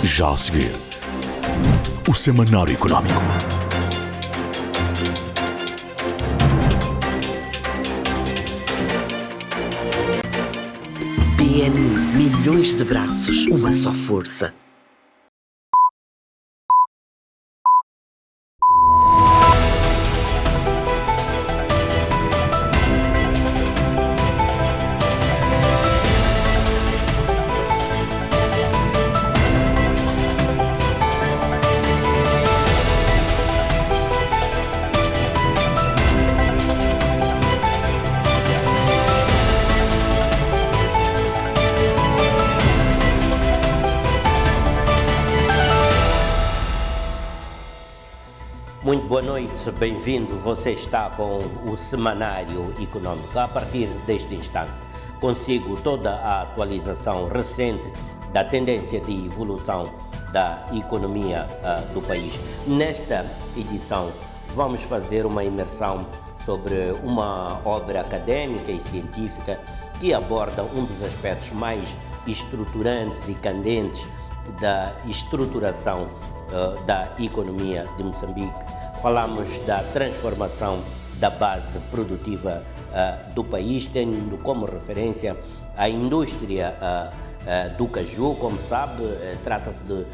Já a seguir, o Semanário Económico. BNI, milhões de braços, uma só força. Muito boa noite, bem-vindo. Você está com o Semanário Económico. A partir deste instante, consigo toda a atualização recente da tendência de evolução da economia do país. Nesta edição, vamos fazer uma imersão sobre uma obra acadêmica e científica que aborda um dos aspectos mais estruturantes e candentes da estruturação da economia de Moçambique. Falamos da transformação da base produtiva do país, tendo como referência a indústria do caju. Como sabe, trata-se de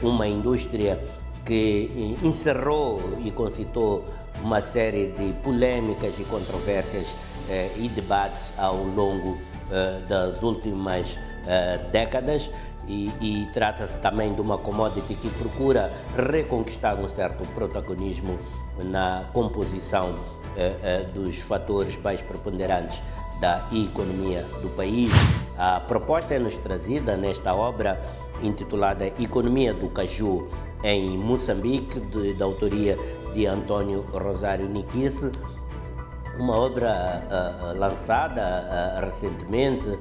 uma indústria que encerrou e concitou uma série de polêmicas e controvérsias e debates ao longo das últimas décadas. E trata-se também de uma commodity que procura reconquistar um certo protagonismo na composição dos fatores mais preponderantes da economia do país. A proposta é-nos trazida nesta obra intitulada Economia do Caju em Moçambique, da autoria de António Rosário Niquice, uma obra lançada recentemente,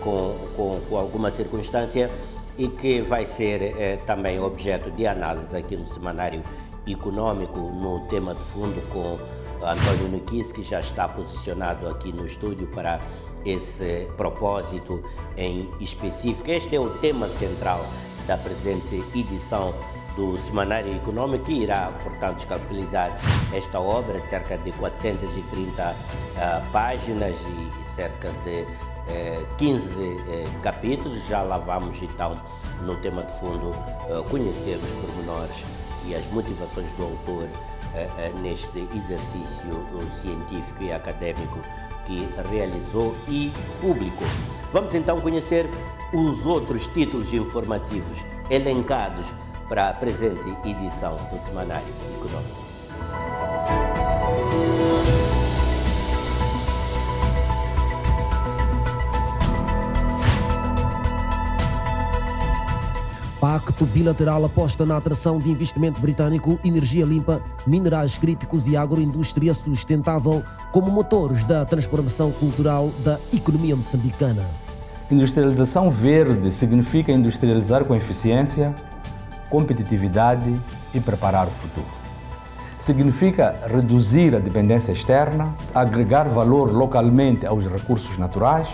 com alguma circunstância, e que vai ser também objeto de análise aqui no Semanário Económico, no tema de fundo, com António Niquice, que já está posicionado aqui no estúdio para esse propósito em específico. Este é o tema central da presente edição do Semanário Económico, que irá, portanto, escalpelizar esta obra, cerca de 430 páginas e cerca de 15 capítulos. Já lá vamos, então, no tema de fundo, conhecer os pormenores e as motivações do autor neste exercício científico e académico que realizou e publicou. Vamos então conhecer os outros títulos informativos elencados para a presente edição do Semanário Económico. Pacto bilateral aposta na atração de investimento britânico, energia limpa, minerais críticos e agroindústria sustentável como motores da transformação cultural da economia moçambicana. Industrialização verde significa industrializar com eficiência, competitividade e preparar o futuro. Significa reduzir a dependência externa, agregar valor localmente aos recursos naturais,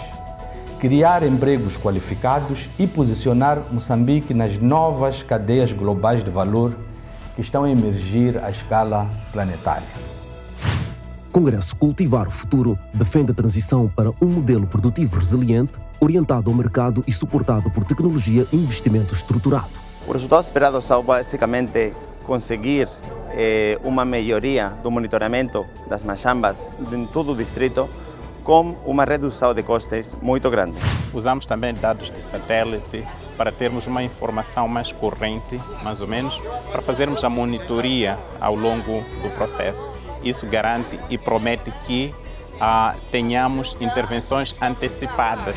criar empregos qualificados e posicionar Moçambique nas novas cadeias globais de valor que estão a emergir à escala planetária. Congresso Cultivar o Futuro defende a transição para um modelo produtivo resiliente, orientado ao mercado e suportado por tecnologia e investimento estruturado. Os resultados esperados são basicamente conseguir uma melhoria do monitoramento das machambas em todo o distrito, com uma redução de custos muito grande. Usamos também dados de satélite para termos uma informação mais corrente, mais ou menos, para fazermos a monitoria ao longo do processo. Isso garante e promete que tenhamos intervenções antecipadas.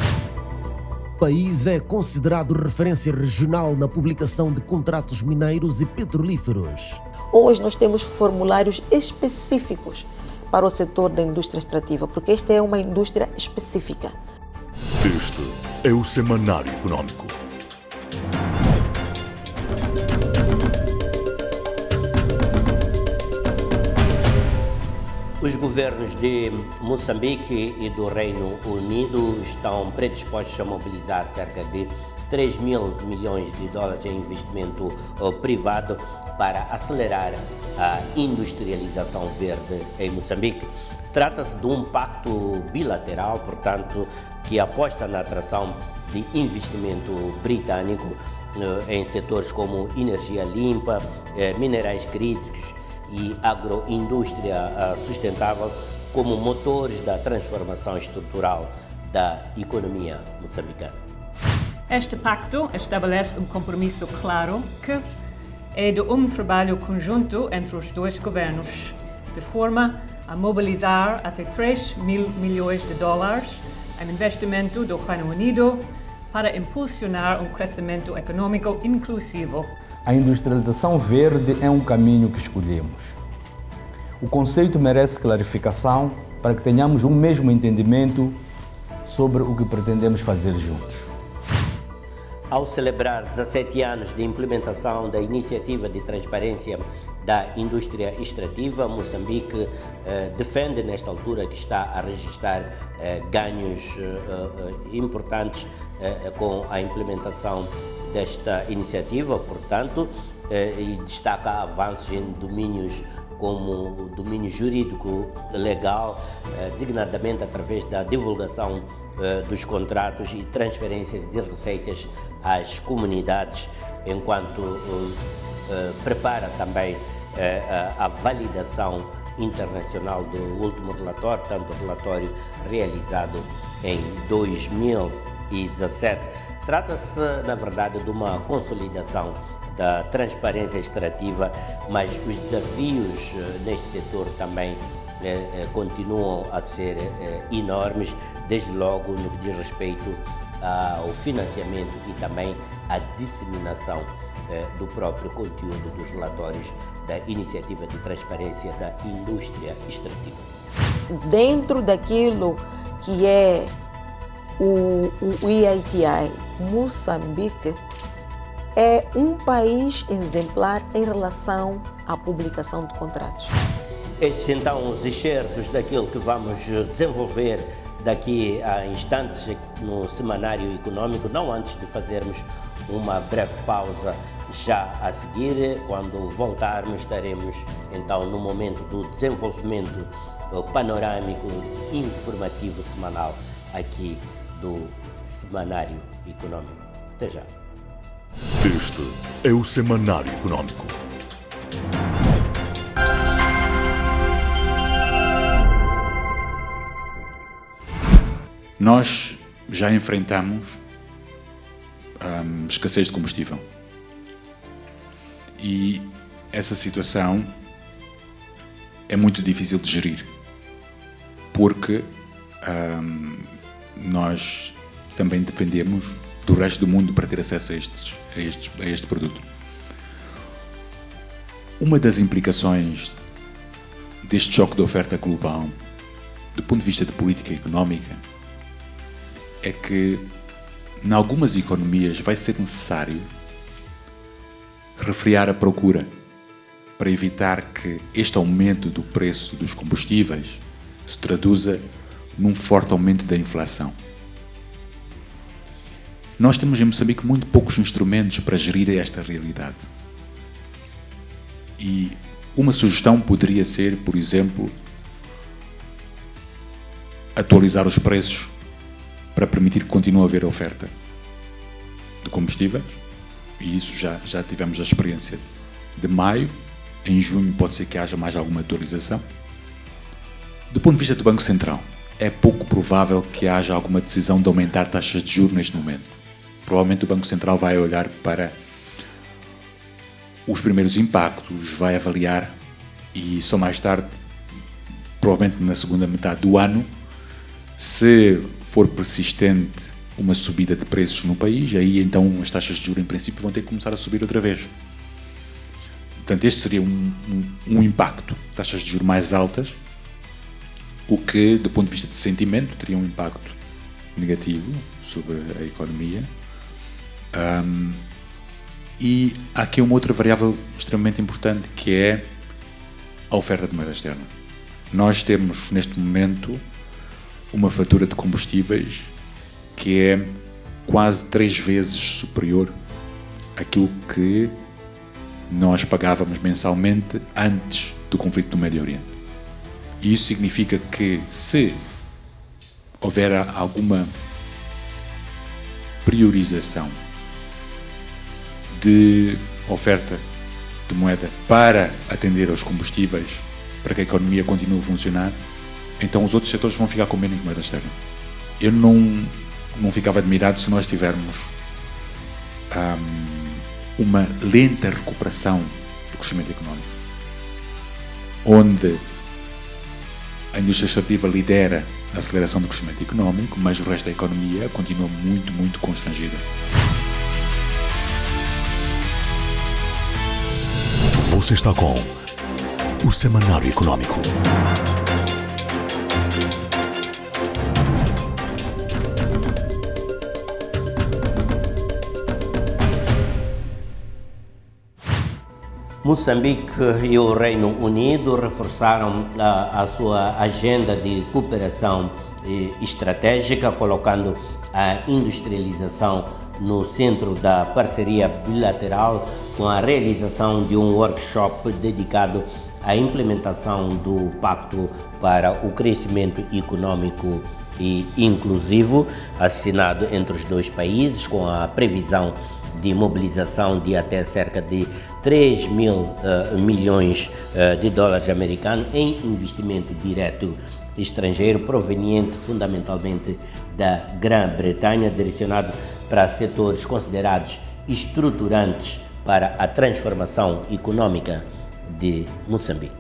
O país é considerado referência regional na publicação de contratos mineiros e petrolíferos. Hoje nós temos formulários específicos para o setor da indústria extrativa, porque esta é uma indústria específica. Este é o Semanário Económico. Os governos de Moçambique e do Reino Unido estão predispostos a mobilizar cerca de 3 mil milhões de dólares em investimento privado para acelerar a industrialização verde em Moçambique. Trata-se de um pacto bilateral, portanto, que aposta na atração de investimento britânico em setores como energia limpa, minerais críticos e agroindústria sustentável como motores da transformação estrutural da economia moçambicana. Este pacto estabelece um compromisso claro que é de um trabalho conjunto entre os dois governos, de forma a mobilizar até 3 mil milhões de dólares em investimento do Reino Unido para impulsionar um crescimento econômico inclusivo. A industrialização verde é um caminho que escolhemos. O conceito merece clarificação para que tenhamos um mesmo entendimento sobre o que pretendemos fazer juntos. Ao celebrar 17 anos de implementação da Iniciativa de Transparência da Indústria Extrativa, Moçambique defende nesta altura que está a registrar ganhos importantes com a implementação desta iniciativa, portanto, e destaca avanços em domínios como o domínio jurídico legal, designadamente através da divulgação dos contratos e transferências de receitas às comunidades, enquanto prepara também a validação internacional do último relatório, tanto o relatório realizado em 2017. Trata-se, na verdade, de uma consolidação da transparência extrativa, mas os desafios neste setor também continuam a ser enormes, desde logo no que diz respeito ao financiamento e também à disseminação do próprio conteúdo dos relatórios da Iniciativa de Transparência da Indústria Extrativa. Dentro daquilo que é o EITI, Moçambique é um país exemplar em relação à publicação de contratos. Estes então os excertos daquilo que vamos desenvolver daqui a instantes no Semanário Econômico, não antes de fazermos uma breve pausa. Já a seguir, quando voltarmos, estaremos então no momento do desenvolvimento panorâmico informativo semanal aqui do Semanário Econômico. Até já. Este é o Semanário Econômico. Nós já enfrentamos escassez de combustível e essa situação é muito difícil de gerir porque nós também dependemos do resto do mundo para ter acesso a este produto. Uma das implicações deste choque de oferta global, do ponto de vista de política económica, é que, em algumas economias, vai ser necessário refriar a procura para evitar que este aumento do preço dos combustíveis se traduza num forte aumento da inflação. Nós temos em Moçambique muito poucos instrumentos para gerir esta realidade. E uma sugestão poderia ser, por exemplo, atualizar os preços para permitir que continue a haver oferta de combustíveis, e isso já tivemos a experiência de maio. Em junho pode ser que haja mais alguma atualização. Do ponto de vista do Banco Central, é pouco provável que haja alguma decisão de aumentar taxas de juros neste momento. Provavelmente o Banco Central vai olhar para os primeiros impactos, vai avaliar e só mais tarde, provavelmente na segunda metade do ano, se for persistente uma subida de preços no país, aí então as taxas de juros em princípio vão ter que começar a subir outra vez. Portanto, este seria um impacto, taxas de juros mais altas, o que, do ponto de vista de sentimento, teria um impacto negativo sobre a economia. E há aqui uma outra variável extremamente importante, que é a oferta de moeda externa. Nós temos, neste momento, uma fatura de combustíveis que é quase 3 vezes superior àquilo que nós pagávamos mensalmente antes do conflito do Médio Oriente. E isso significa que, se houver alguma priorização de oferta de moeda para atender aos combustíveis, para que a economia continue a funcionar, então os outros setores vão ficar com menos moeda externa. Eu não ficava admirado se nós tivermos uma lenta recuperação do crescimento económico, onde a indústria extrativa lidera a aceleração do crescimento económico, mas o resto da economia continua muito, muito constrangida. Você está com o Semanário Econômico. Moçambique e o Reino Unido reforçaram a sua agenda de cooperação estratégica, colocando a industrialização no centro da parceria bilateral, com a realização de um workshop dedicado à implementação do Pacto para o Crescimento Econômico e Inclusivo, assinado entre os dois países, com a previsão de mobilização de até cerca de 3 mil milhões de dólares americanos em investimento direto estrangeiro, proveniente fundamentalmente da Grã-Bretanha, direcionado para setores considerados estruturantes para a transformação econômica de Moçambique.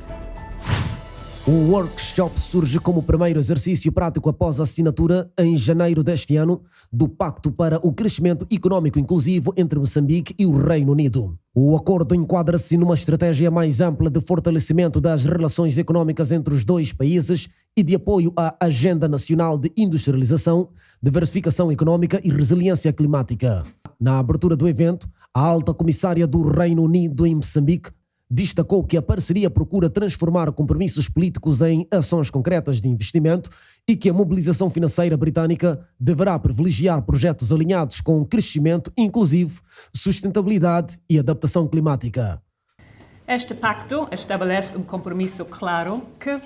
O workshop surge como primeiro exercício prático após a assinatura, em janeiro deste ano, do Pacto para o Crescimento Econômico Inclusivo entre Moçambique e o Reino Unido. O acordo enquadra-se numa estratégia mais ampla de fortalecimento das relações econômicas entre os dois países e de apoio à Agenda Nacional de Industrialização, Diversificação Econômica e Resiliência Climática. Na abertura do evento, a alta comissária do Reino Unido em Moçambique destacou que a parceria procura transformar compromissos políticos em ações concretas de investimento e que a mobilização financeira britânica deverá privilegiar projetos alinhados com crescimento inclusivo, sustentabilidade e adaptação climática. Este pacto estabelece um compromisso claro que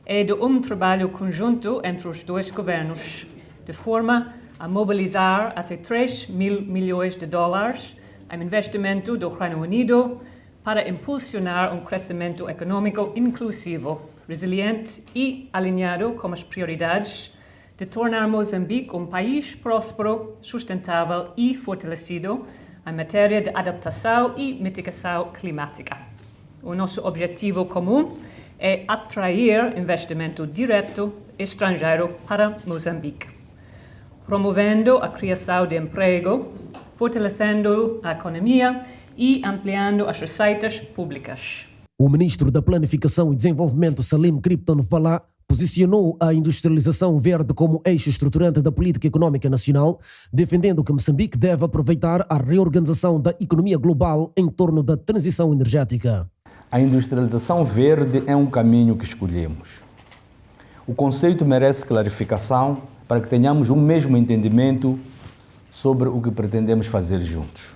é de um trabalho conjunto entre os dois governos, de forma a mobilizar até 3 mil milhões de dólares em investimento do Reino Unido para impulsionar um crescimento econômico inclusivo, resiliente e alinhado com as prioridades de tornar Moçambique um país próspero, sustentável e fortalecido em matéria de adaptação e mitigação climática. O nosso objetivo comum é atrair investimento direto estrangeiro para Moçambique, promovendo a criação de emprego, fortalecendo a economia e ampliando as receitas públicas. O ministro da Planificação e Desenvolvimento, Salim Krypton Falah, posicionou a industrialização verde como eixo estruturante da política econômica nacional, defendendo que Moçambique deve aproveitar a reorganização da economia global em torno da transição energética. A industrialização verde é um caminho que escolhemos. O conceito merece clarificação para que tenhamos um mesmo entendimento sobre o que pretendemos fazer juntos.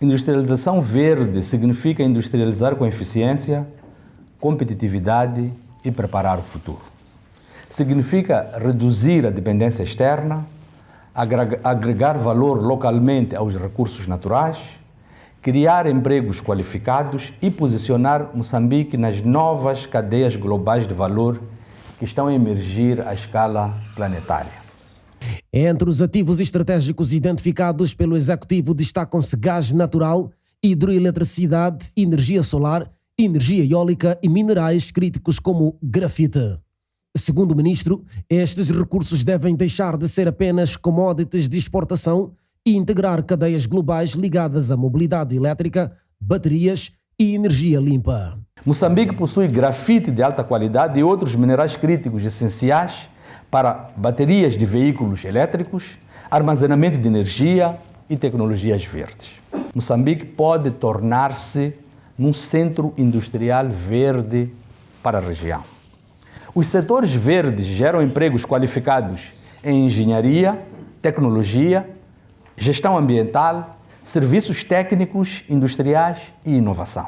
Industrialização verde significa industrializar com eficiência, competitividade e preparar o futuro. Significa reduzir a dependência externa, agregar valor localmente aos recursos naturais, criar empregos qualificados e posicionar Moçambique nas novas cadeias globais de valor que estão a emergir à escala planetária. Entre os ativos estratégicos identificados pelo Executivo destacam-se gás natural, hidroeletricidade, energia solar, energia eólica e minerais críticos como grafite. Segundo o ministro, estes recursos devem deixar de ser apenas commodities de exportação e integrar cadeias globais ligadas à mobilidade elétrica, baterias e energia limpa. Moçambique possui grafite de alta qualidade e outros minerais críticos essenciais para baterias de veículos elétricos, armazenamento de energia e tecnologias verdes. Moçambique pode tornar-se num centro industrial verde para a região. Os setores verdes geram empregos qualificados em engenharia, tecnologia, gestão ambiental, serviços técnicos, industriais e inovação.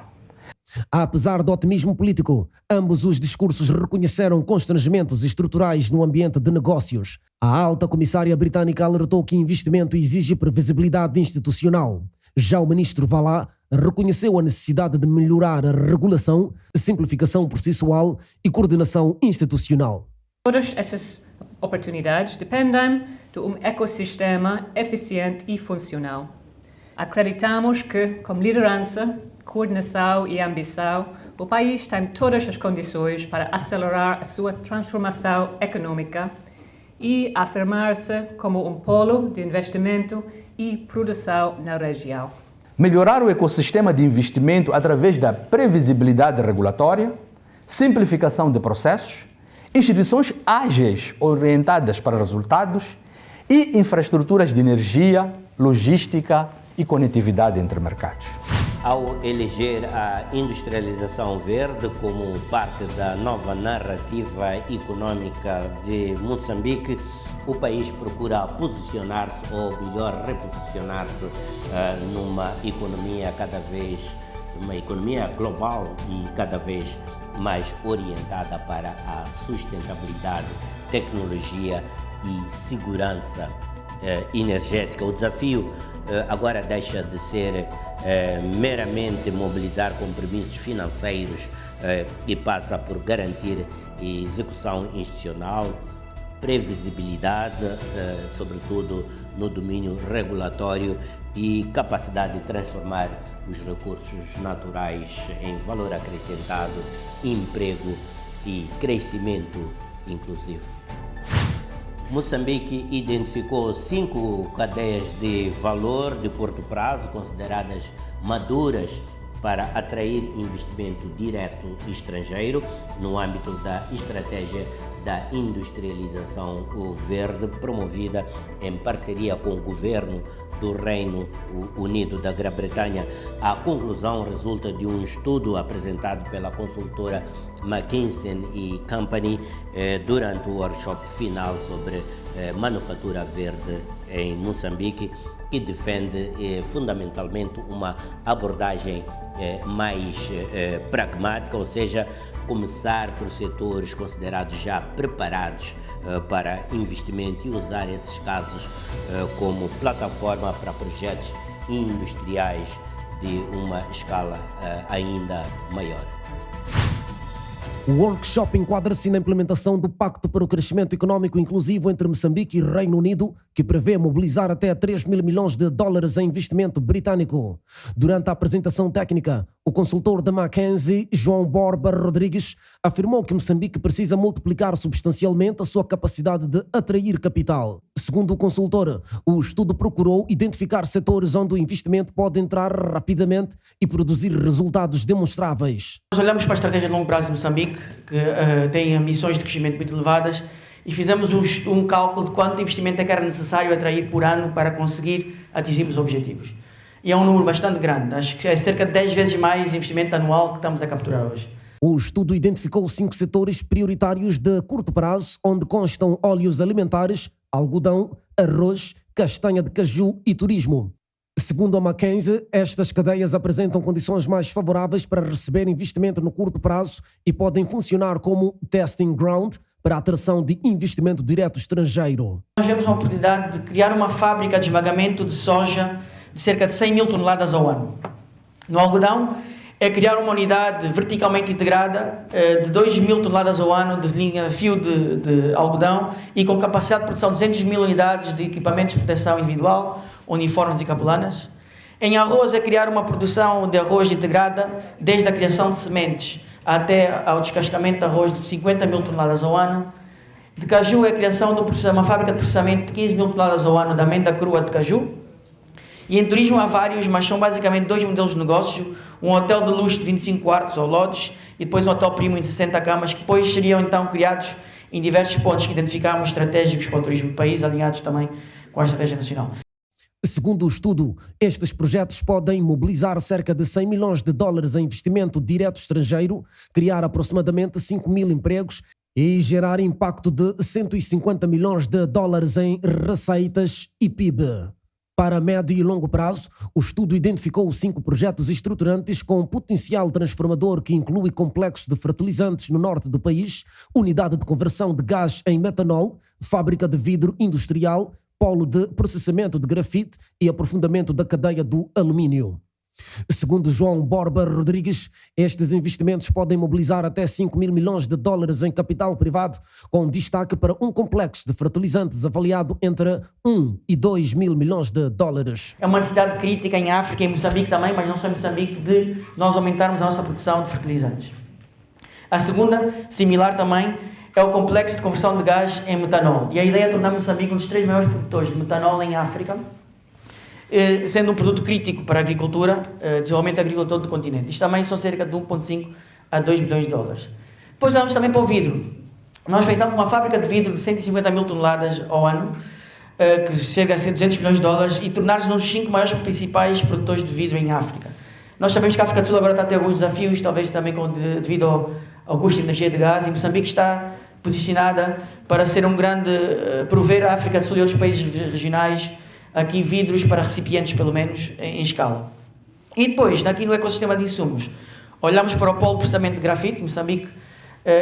Apesar do otimismo político, ambos os discursos reconheceram constrangimentos estruturais no ambiente de negócios. A alta comissária britânica alertou que investimento exige previsibilidade institucional. Já o ministro Vallá reconheceu a necessidade de melhorar a regulação, simplificação processual e coordenação institucional. Todas essas oportunidades dependem de um ecossistema eficiente e funcional. Acreditamos que, com liderança, coordenação e ambição, o país tem todas as condições para acelerar a sua transformação econômica e afirmar-se como um polo de investimento e produção na região. Melhorar o ecossistema de investimento através da previsibilidade regulatória, simplificação de processos, instituições ágeis orientadas para resultados e infraestruturas de energia, logística e conectividade entre mercados. Ao eleger a industrialização verde como parte da nova narrativa econômica de Moçambique, o país procura posicionar-se, ou melhor, reposicionar-se numa economia uma economia global e cada vez mais orientada para a sustentabilidade, tecnologia e segurança energética. O desafio agora deixa de ser meramente mobilizar compromissos financeiros e passa por garantir execução institucional, previsibilidade, sobretudo no domínio regulatório, e capacidade de transformar os recursos naturais em valor acrescentado, emprego e crescimento inclusivo. Moçambique identificou 5 cadeias de valor de curto prazo consideradas maduras para atrair investimento direto estrangeiro no âmbito da estratégia da industrialização verde, promovida em parceria com o governo do Reino Unido da Grã-Bretanha. A conclusão resulta de um estudo apresentado pela consultora McKinsey & Company durante o workshop final sobre manufatura verde em Moçambique, que defende fundamentalmente uma abordagem mais pragmática, ou seja, começar por setores considerados já preparados para investimento e usar esses casos como plataforma para projetos industriais de uma escala ainda maior. O workshop enquadra-se na implementação do Pacto para o Crescimento Econômico Inclusivo entre Moçambique e Reino Unido, que prevê mobilizar até 3 mil milhões de dólares em investimento britânico. Durante a apresentação técnica, o consultor da McKinsey, João Borba Rodrigues, afirmou que Moçambique precisa multiplicar substancialmente a sua capacidade de atrair capital. Segundo o consultor, o estudo procurou identificar setores onde o investimento pode entrar rapidamente e produzir resultados demonstráveis. Nós olhamos para a estratégia de longo prazo de Moçambique, que tem ambições de crescimento muito elevadas, e fizemos um cálculo de quanto investimento é que era necessário atrair por ano para conseguir atingir os objetivos. E é um número bastante grande, acho que é cerca de 10 vezes mais investimento anual que estamos a capturar hoje. O estudo identificou 5 setores prioritários de curto prazo, onde constam óleos alimentares, algodão, arroz, castanha de caju e turismo. Segundo a McKinsey, estas cadeias apresentam condições mais favoráveis para receber investimento no curto prazo e podem funcionar como testing ground para a atração de investimento direto estrangeiro. Nós vemos uma oportunidade de criar uma fábrica de esmagamento de soja de cerca de 100 mil toneladas ao ano. No algodão, é criar uma unidade verticalmente integrada de 2 mil toneladas ao ano de linha fio de algodão e com capacidade de produção de 200 mil unidades de equipamentos de proteção individual, uniformes e capulanas. Em arroz, é criar uma produção de arroz integrada desde a criação de sementes até ao descascamento de arroz de 50 mil toneladas ao ano. De caju, é a criação de uma fábrica de processamento de 15 mil toneladas ao ano da amêndoa crua de caju. E em turismo há vários, mas são basicamente 2 modelos de negócio, um hotel de luxo de 25 quartos ou lodges e depois um hotel premium de 60 camas, que depois seriam então criados em diversos pontos que identificámos estratégicos para o turismo do país, alinhados também com a estratégia nacional. Segundo o estudo, estes projetos podem mobilizar cerca de 100 milhões de dólares em investimento direto estrangeiro, criar aproximadamente 5 mil empregos e gerar impacto de 150 milhões de dólares em receitas e PIB. Para médio e longo prazo, o estudo identificou 5 projetos estruturantes com potencial transformador que inclui complexos de fertilizantes no norte do país, unidade de conversão de gás em metanol, fábrica de vidro industrial, polo de processamento de grafite e aprofundamento da cadeia do alumínio. Segundo João Borba Rodrigues, estes investimentos podem mobilizar até 5 mil milhões de dólares em capital privado, com destaque para um complexo de fertilizantes avaliado entre 1 e 2 mil milhões de dólares. É uma necessidade crítica em África e em Moçambique também, mas não só em Moçambique, de nós aumentarmos a nossa produção de fertilizantes. A segunda, similar também, é o complexo de conversão de gás em metanol. E a ideia é tornar Moçambique um dos 3 maiores produtores de metanol em África, sendo um produto crítico para a agricultura, desenvolvimento agrícola todo do continente. Isto também são cerca de 1,5 a 2 bilhões de dólares. Depois vamos também para o vidro. Nós fizemos uma fábrica de vidro de 150 mil toneladas ao ano, que chega a ser 200 milhões de dólares, e tornar-nos um dos 5 maiores principais produtores de vidro em África. Nós sabemos que a África do Sul agora está a ter alguns desafios, talvez também devido ao custo de energia de gás, e Moçambique está posicionada para ser um grande, prover a África do Sul e outros países regionais aqui vidros para recipientes, pelo menos, em escala. E depois, aqui no ecossistema de insumos, olhamos para o polo de processamento de grafite. Moçambique,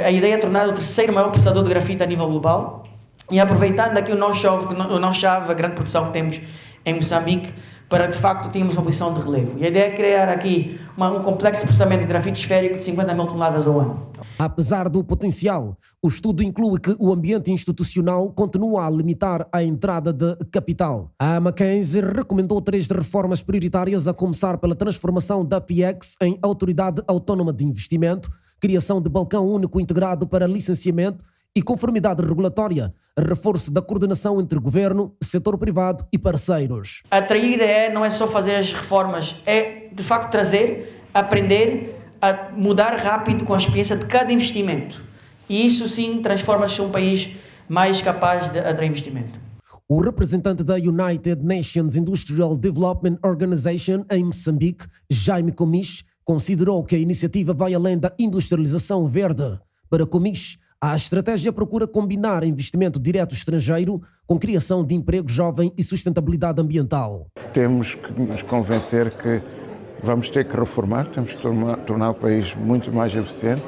a ideia é tornar o 3º maior processador de grafite a nível global, e aproveitando aqui o nó-chave, a grande produção que temos em Moçambique, para de facto termos uma posição de relevo. E a ideia é criar aqui um complexo de processamento de grafite esférico de 50 mil toneladas ao ano. Apesar do potencial, o estudo inclui que o ambiente institucional continua a limitar a entrada de capital. A McKinsey recomendou 3 reformas prioritárias, a começar pela transformação da PIEX em Autoridade Autónoma de Investimento, criação de balcão único integrado para licenciamento e conformidade regulatória, reforço da coordenação entre governo, setor privado e parceiros. Atrair ideia não é só fazer as reformas, é de facto trazer, aprender, a mudar rápido com a experiência de cada investimento. E isso sim transforma-se em um país mais capaz de atrair investimento. O representante da United Nations Industrial Development Organization em Moçambique, Jaime Comis, considerou que a iniciativa vai além da industrialização verde. Para Comis, a estratégia procura combinar investimento direto estrangeiro com criação de emprego jovem e sustentabilidade ambiental. Temos que nos convencer que vamos ter que reformar, temos que tornar o país muito mais eficiente,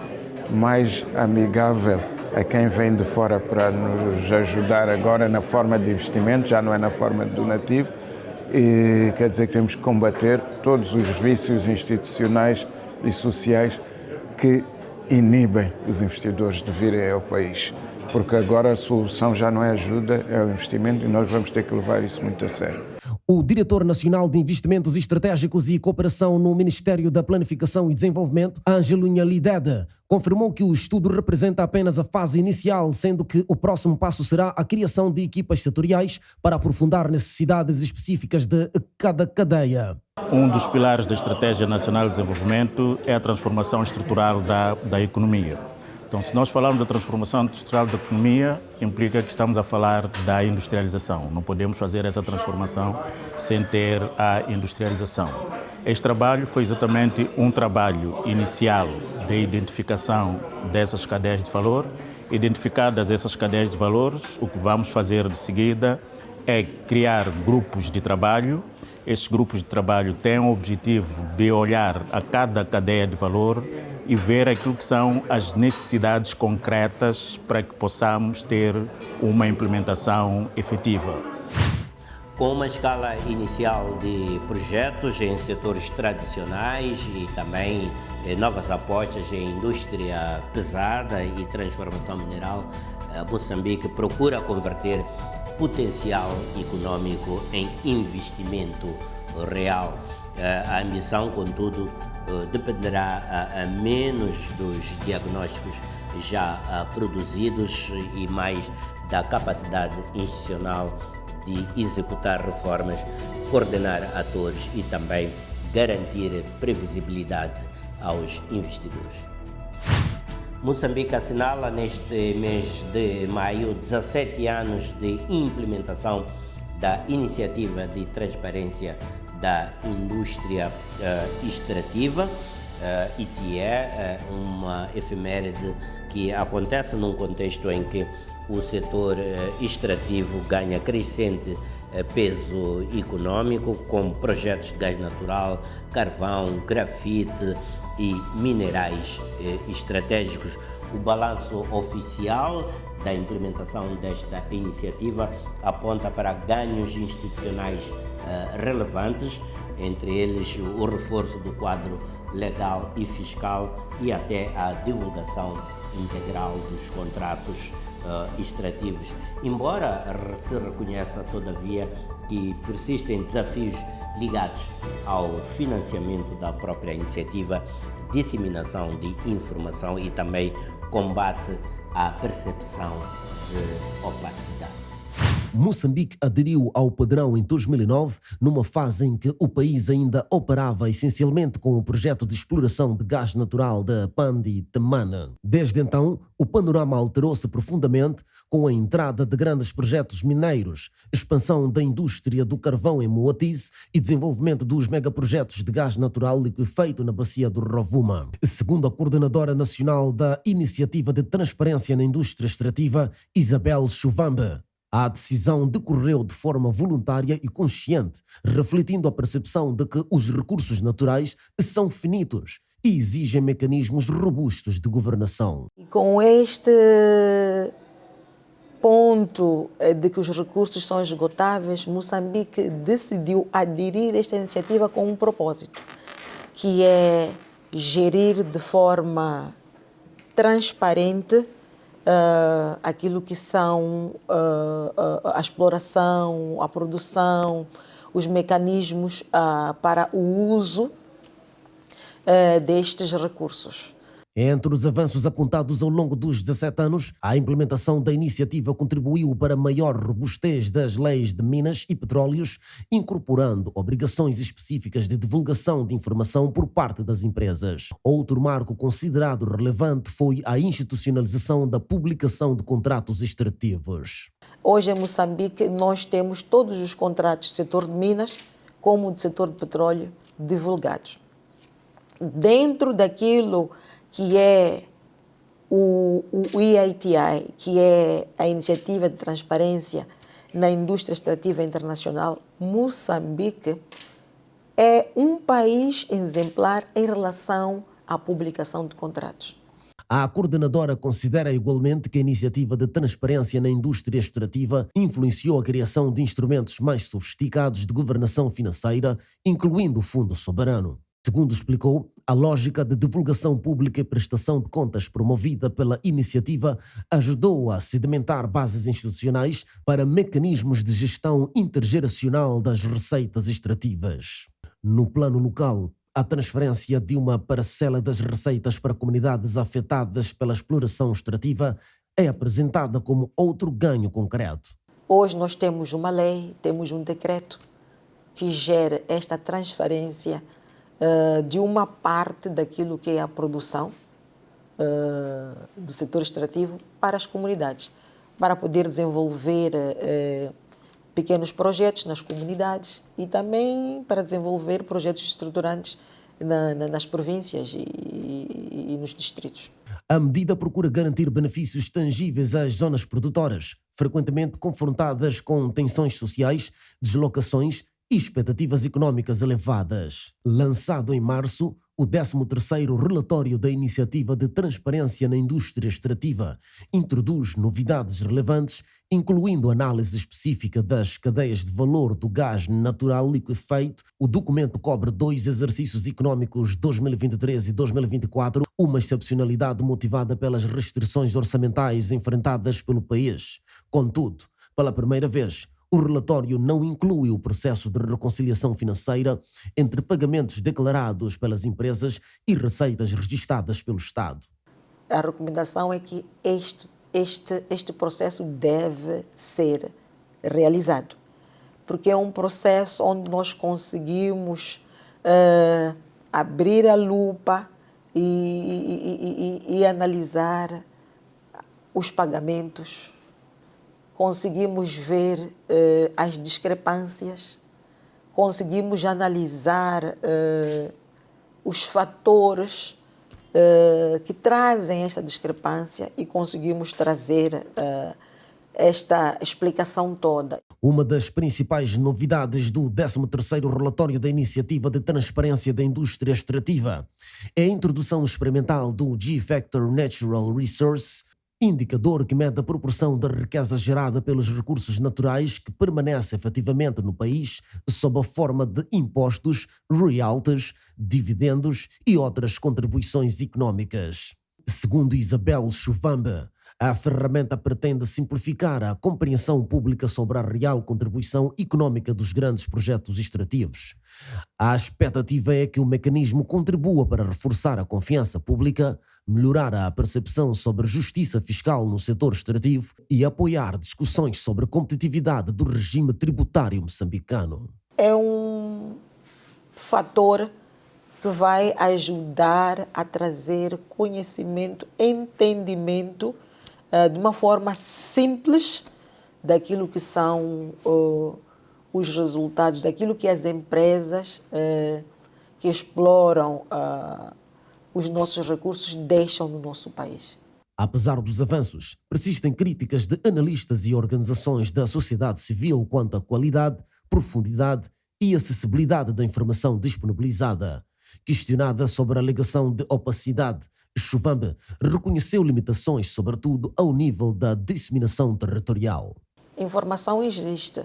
mais amigável a quem vem de fora para nos ajudar agora na forma de investimento, já não é na forma de donativo, e quer dizer que temos que combater todos os vícios institucionais e sociais que inibem os investidores de virem ao país, porque agora a solução já não é ajuda, é o investimento, e nós vamos ter que levar isso muito a sério. O diretor nacional de Investimentos Estratégicos e Cooperação no Ministério da Planificação e Desenvolvimento, Ângelo Nhalidede, confirmou que o estudo representa apenas a fase inicial, sendo que o próximo passo será a criação de equipas setoriais para aprofundar necessidades específicas de cada cadeia. Um dos pilares da Estratégia Nacional de Desenvolvimento é a transformação estrutural da economia. Então, se nós falarmos da transformação estrutural da economia, implica que estamos a falar da industrialização. Não podemos fazer essa transformação sem ter a industrialização. Este trabalho foi exatamente um trabalho inicial de identificação dessas cadeias de valor. Identificadas essas cadeias de valores, o que vamos fazer de seguida é criar grupos de trabalho. Estes grupos de trabalho têm o objetivo de olhar a cada cadeia de valor e ver aquilo que são as necessidades concretas para que possamos ter uma implementação efetiva. Com uma escala inicial de projetos em setores tradicionais e também novas apostas em indústria pesada e transformação mineral, Moçambique procura converter potencial econômico em investimento real. A ambição, contudo, dependerá a menos dos diagnósticos já produzidos e mais da capacidade institucional de executar reformas, coordenar atores e também garantir previsibilidade aos investidores. Moçambique assinala neste mês de maio 17 anos de implementação da Iniciativa de Transparência da Indústria Extrativa, ITE, uma efeméride que que acontece num contexto em que o setor extrativo ganha crescente peso econômico, com projetos de gás natural, carvão, grafite e minerais estratégicos. O balanço oficial da implementação desta iniciativa aponta para ganhos institucionais relevantes, entre eles o reforço do quadro legal e fiscal e até a divulgação integral dos contratos extrativos. Embora se reconheça, todavia, que persistem desafios ligados ao financiamento da própria iniciativa, disseminação de informação e também combate à percepção de opacidade. Moçambique aderiu ao padrão em 2009, numa fase em que o país ainda operava essencialmente com o projeto de exploração de gás natural da Pandi-Temana. Desde então, o panorama alterou-se profundamente com a entrada de grandes projetos mineiros, expansão da indústria do carvão em Moatize e desenvolvimento dos megaprojetos de gás natural liquefeito na bacia do Rovuma. Segundo a coordenadora nacional da Iniciativa de Transparência na Indústria Extrativa, Isabel Chuvambe, a decisão decorreu de forma voluntária e consciente, refletindo a percepção de que os recursos naturais são finitos e exigem mecanismos robustos de governação. E com este ponto de que os recursos são esgotáveis, Moçambique decidiu aderir a esta iniciativa com um propósito, que é gerir de forma transparente aquilo que são a exploração, a produção, os mecanismos para o uso destes recursos. Entre os avanços apontados ao longo dos 17 anos, a implementação da iniciativa contribuiu para a maior robustez das leis de minas e petróleos, incorporando obrigações específicas de divulgação de informação por parte das empresas. Outro marco considerado relevante foi a institucionalização da publicação de contratos extrativos. Hoje em Moçambique nós temos todos os contratos do setor de minas como do setor de petróleo divulgados. Dentro daquilo que é o EITI, que é a Iniciativa de Transparência na Indústria Extrativa Internacional, Moçambique é um país exemplar em relação à publicação de contratos. A coordenadora considera igualmente que a iniciativa de transparência na indústria extrativa influenciou a criação de instrumentos mais sofisticados de governação financeira, incluindo o Fundo Soberano. Segundo explicou, a lógica de divulgação pública e prestação de contas promovida pela iniciativa ajudou a sedimentar bases institucionais para mecanismos de gestão intergeracional das receitas extrativas. No plano local, a transferência de uma parcela das receitas para comunidades afetadas pela exploração extrativa é apresentada como outro ganho concreto. Hoje nós temos uma lei, temos um decreto que gera esta transferência de uma parte daquilo que é a produção do setor extrativo para as comunidades, para poder desenvolver pequenos projetos nas comunidades e também para desenvolver projetos estruturantes nas províncias e nos distritos. A medida procura garantir benefícios tangíveis às zonas produtoras, frequentemente confrontadas com tensões sociais, deslocações e expectativas económicas elevadas. Lançado em março, o 13º relatório da Iniciativa de Transparência na Indústria Extrativa introduz novidades relevantes, incluindo análise específica das cadeias de valor do gás natural liquefeito. O documento cobre 2 exercícios económicos 2023 e 2024, uma excepcionalidade motivada pelas restrições orçamentais enfrentadas pelo país. Contudo, pela primeira vez, o relatório não inclui o processo de reconciliação financeira entre pagamentos declarados pelas empresas e receitas registadas pelo Estado. A recomendação é que este processo deve ser realizado, porque é um processo onde nós conseguimos abrir a lupa e analisar os pagamentos. Conseguimos ver as discrepâncias, conseguimos analisar os fatores que trazem esta discrepância e conseguimos trazer esta explicação toda. Uma das principais novidades do 13º relatório da Iniciativa de Transparência da Indústria Extrativa é a introdução experimental do G-Factor Natural Resource, indicador que mede a proporção da riqueza gerada pelos recursos naturais que permanece efetivamente no país sob a forma de impostos, royalties, dividendos e outras contribuições económicas. Segundo Isabel Chuvambe, a ferramenta pretende simplificar a compreensão pública sobre a real contribuição económica dos grandes projetos extrativos. A expectativa é que o mecanismo contribua para reforçar a confiança pública, melhorar a percepção sobre justiça fiscal no setor extrativo e apoiar discussões sobre a competitividade do regime tributário moçambicano. É um fator que vai ajudar a trazer conhecimento, entendimento de uma forma simples daquilo que são os resultados, daquilo que as empresas que exploram os nossos recursos deixam no nosso país. Apesar dos avanços, persistem críticas de analistas e organizações da sociedade civil quanto à qualidade, profundidade e acessibilidade da informação disponibilizada. Questionada sobre a alegação de opacidade, Chuvambe reconheceu limitações, sobretudo ao nível da disseminação territorial. Informação existe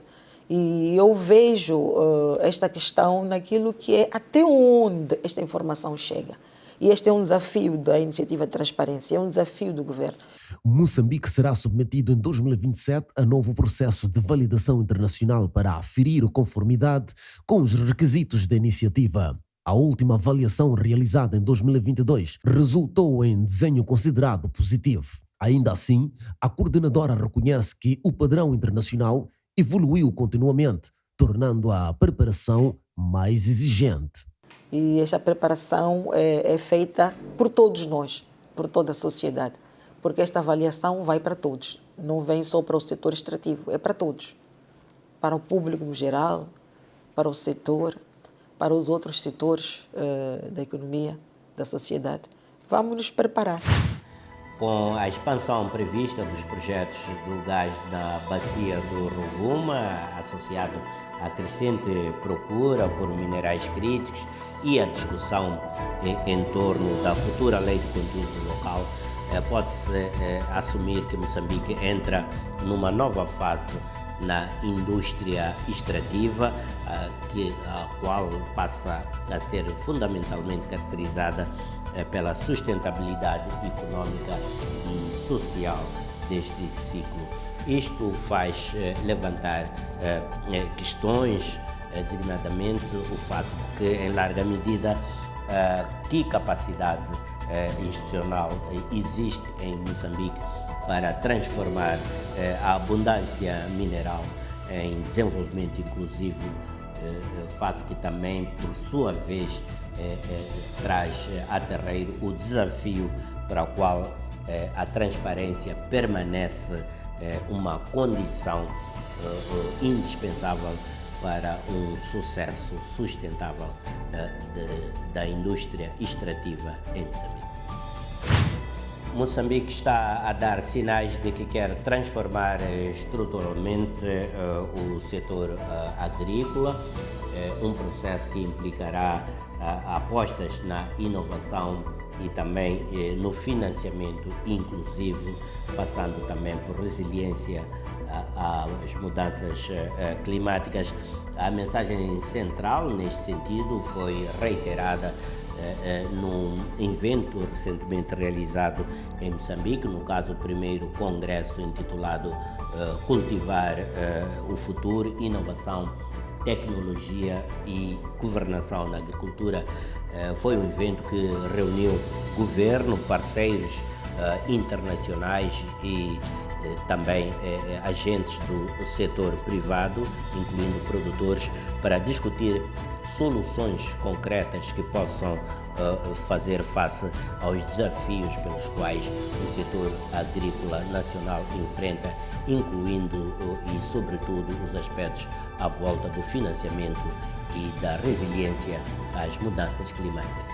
e eu vejo esta questão naquilo que é até onde esta informação chega. E este é um desafio da Iniciativa de Transparência, é um desafio do governo. Moçambique será submetido em 2027 a novo processo de validação internacional para aferir conformidade com os requisitos da iniciativa. A última avaliação realizada em 2022 resultou em desenho considerado positivo. Ainda assim, a coordenadora reconhece que o padrão internacional evoluiu continuamente, tornando a preparação mais exigente. E esta preparação é feita por todos nós, por toda a sociedade, porque esta avaliação vai para todos, não vem só para o setor extrativo, é para todos, para o público no geral, para o setor, para os outros setores da economia, da sociedade. Vamos nos preparar. Com a expansão prevista dos projetos do gás na bacia do Rovuma, associado à crescente procura por minerais críticos e a discussão em torno da futura lei de conteúdo local, pode-se assumir que Moçambique entra numa nova fase na indústria extrativa, a qual passa a ser fundamentalmente caracterizada pela sustentabilidade econômica e social deste ciclo. Isto faz levantar questões, designadamente o fato de que, em larga medida, que capacidade institucional existe em Moçambique para transformar a abundância mineral em desenvolvimento inclusivo, fato que também, por sua vez, traz a terreiro o desafio para o qual a transparência permanece uma condição indispensável para um sucesso sustentável da indústria extrativa em Moçambique. Moçambique está a dar sinais de que quer transformar estruturalmente o setor agrícola, um processo que implicará apostas na inovação e também no financiamento inclusivo, passando também por resiliência às mudanças climáticas. A mensagem central neste sentido foi reiterada num evento recentemente realizado em Moçambique, no caso o primeiro congresso intitulado Cultivar o Futuro, Inovação, Tecnologia e Governação na Agricultura. Foi um evento que reuniu governo, parceiros internacionais e também agentes do setor privado, incluindo produtores, para discutir soluções concretas que possam fazer face aos desafios pelos quais o setor agrícola nacional enfrenta, incluindo e, sobretudo, os aspectos à volta do financiamento e da resiliência às mudanças climáticas.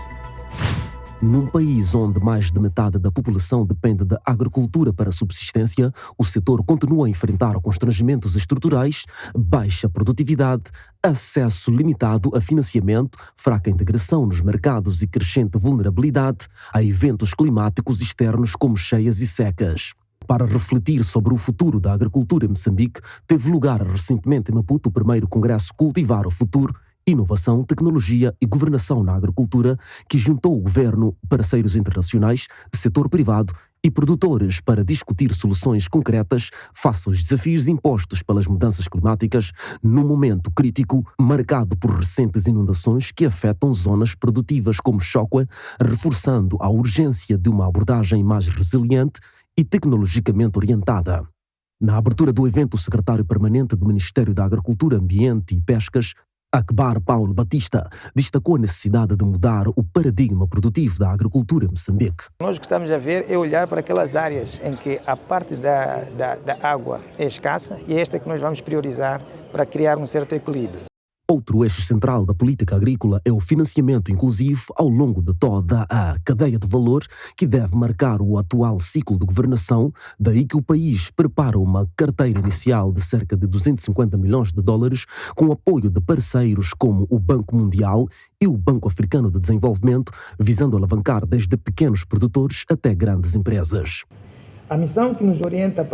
Num país onde mais de metade da população depende da agricultura para a subsistência, o setor continua a enfrentar constrangimentos estruturais, baixa produtividade, acesso limitado a financiamento, fraca integração nos mercados e crescente vulnerabilidade a eventos climáticos externos como cheias e secas. Para refletir sobre o futuro da agricultura em Moçambique, teve lugar recentemente em Maputo o primeiro Congresso Cultivar o Futuro, Inovação, Tecnologia e Governação na Agricultura, que juntou o governo, parceiros internacionais, setor privado e produtores para discutir soluções concretas face aos desafios impostos pelas mudanças climáticas num momento crítico marcado por recentes inundações que afetam zonas produtivas como Chocwe, reforçando a urgência de uma abordagem mais resiliente e tecnologicamente orientada. Na abertura do evento, o secretário permanente do Ministério da Agricultura, Ambiente e Pescas, Akbar Paulo Batista, destacou a necessidade de mudar o paradigma produtivo da agricultura em Moçambique. Nós o que estamos a ver é olhar para aquelas áreas em que a parte da água é escassa e é esta que nós vamos priorizar para criar um certo equilíbrio. Outro eixo central da política agrícola é o financiamento inclusivo ao longo de toda a cadeia de valor que deve marcar o atual ciclo de governação, daí que o país prepara uma carteira inicial de cerca de 250 milhões de dólares com apoio de parceiros como o Banco Mundial e o Banco Africano de Desenvolvimento, visando alavancar desde pequenos produtores até grandes empresas. A missão que nos orienta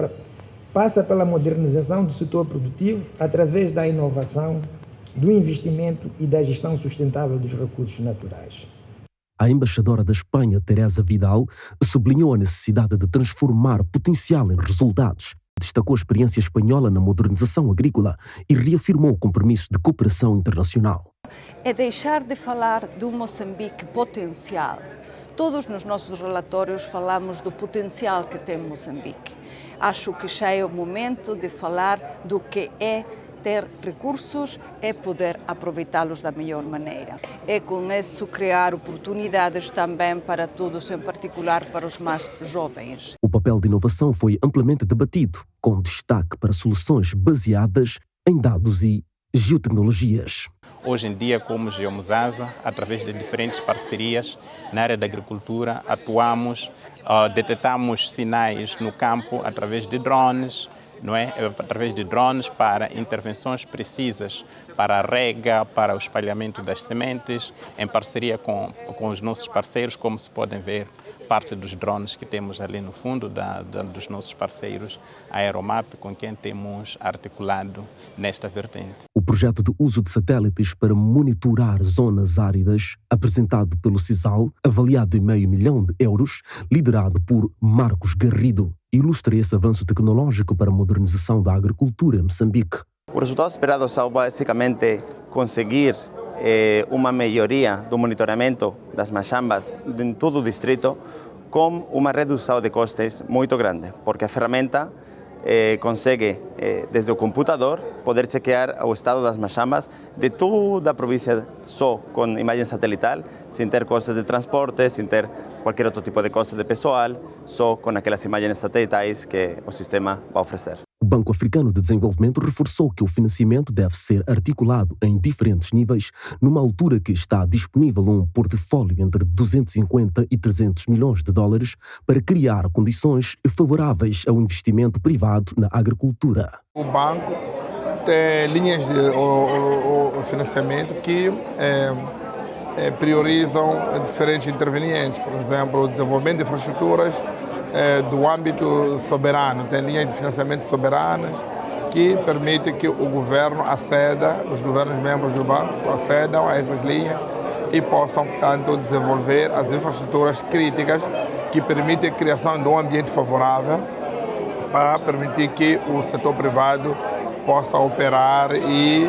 passa pela modernização do setor produtivo através da inovação, do investimento e da gestão sustentável dos recursos naturais. A embaixadora da Espanha, Teresa Vidal, sublinhou a necessidade de transformar potencial em resultados. Destacou a experiência espanhola na modernização agrícola e reafirmou o compromisso de cooperação internacional. É deixar de falar do Moçambique potencial. Todos nos nossos relatórios falamos do potencial que tem Moçambique. Acho que já é o momento de falar do que é ter recursos, é poder aproveitá-los da melhor maneira. É com isso criar oportunidades também para todos, em particular para os mais jovens. O papel de inovação foi amplamente debatido, com destaque para soluções baseadas em dados e geotecnologias. Hoje em dia, como Geomosasa, através de diferentes parcerias na área da agricultura, atuamos, detectamos sinais no campo através de drones, através de drones para intervenções precisas para a rega, para o espalhamento das sementes, em parceria com os nossos parceiros, como se podem ver, parte dos drones que temos ali no fundo dos nossos parceiros, a Aeromap, com quem temos articulado nesta vertente. O projeto de uso de satélites para monitorar zonas áridas, apresentado pelo CISAL, avaliado em €500 mil, liderado por Marcos Garrido, ilustra esse avanço tecnológico para a modernização da agricultura em Moçambique. Os resultados esperados são basicamente conseguir uma melhoria do monitoramento das machambas em todo o distrito com uma redução de custos muito grande, porque a ferramenta consegue, desde o computador, poder chequear o estado das machambas de toda a província só com imagem satelital, sem ter custos de transporte, sem ter qualquer outro tipo de custo de pessoal, só com aquelas imagens satelitais que o sistema vai oferecer. O Banco Africano de Desenvolvimento reforçou que o financiamento deve ser articulado em diferentes níveis, numa altura que está disponível um portfólio entre 250 e 300 milhões de dólares para criar condições favoráveis ao investimento privado na agricultura. O banco tem linhas de financiamento que priorizam diferentes intervenientes, por exemplo, o desenvolvimento de infraestruturas do âmbito soberano, tem linhas de financiamento soberanas que permitem que o governo aceda, os governos membros do banco acedam a essas linhas e possam, portanto, desenvolver as infraestruturas críticas que permitem a criação de um ambiente favorável para permitir que o setor privado possa operar e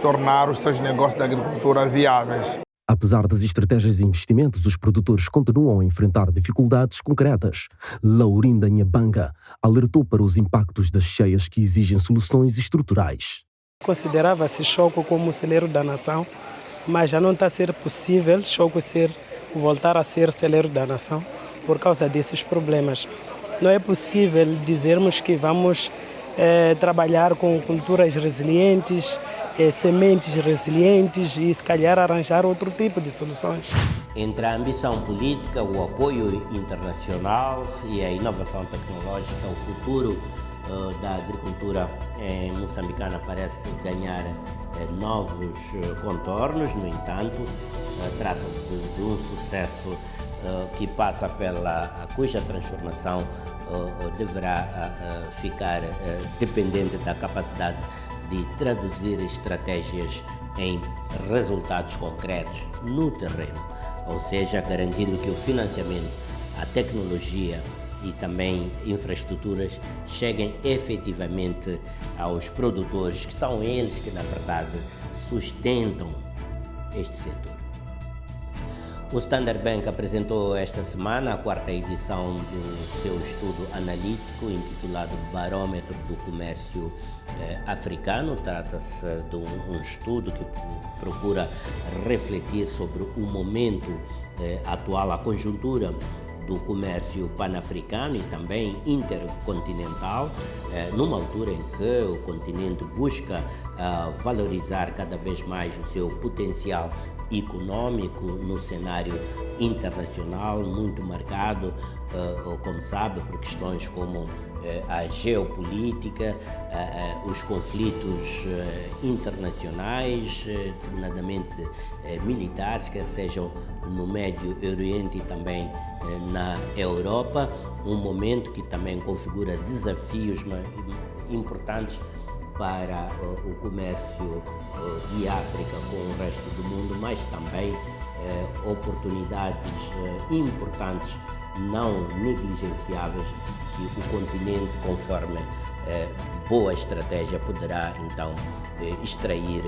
tornar os seus negócios da agricultura viáveis. Apesar das estratégias de investimentos, os produtores continuam a enfrentar dificuldades concretas. Laurinda Nhambanga alertou para os impactos das cheias que exigem soluções estruturais. Considerava-se Chocwe como o celeiro da nação, mas já não está a ser possível Chocwe voltar a ser celeiro da nação por causa desses problemas. Não é possível dizermos que vamos trabalhar com culturas resilientes, sementes resilientes e, se calhar, arranjar outro tipo de soluções. Entre a ambição política, o apoio internacional e a inovação tecnológica, o futuro da agricultura moçambicana parece ganhar novos contornos. No entanto, trata-se de um sucesso que passa cuja transformação deverá ficar dependente da capacidade de traduzir estratégias em resultados concretos no terreno, ou seja, garantindo que o financiamento, a tecnologia e também infraestruturas cheguem efetivamente aos produtores, que são eles que, na verdade, sustentam este setor. O Standard Bank apresentou esta semana a 4ª edição do seu estudo analítico intitulado Barômetro do Comércio Africano. Trata-se de um estudo que procura refletir sobre o momento atual, a conjuntura do comércio panafricano e também intercontinental, numa altura em que o continente busca valorizar cada vez mais o seu potencial econômico no cenário internacional, muito marcado, como sabe, por questões como a geopolítica, os conflitos internacionais, designadamente militares, quer sejam no Médio Oriente e também na Europa, um momento que também configura desafios importantes para o comércio de África com o resto do mundo, mas também oportunidades importantes, não negligenciáveis, que o continente, conforme boa estratégia, poderá então extrair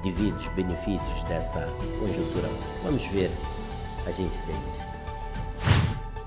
devidos benefícios dessa conjuntura. Vamos ver as incidências.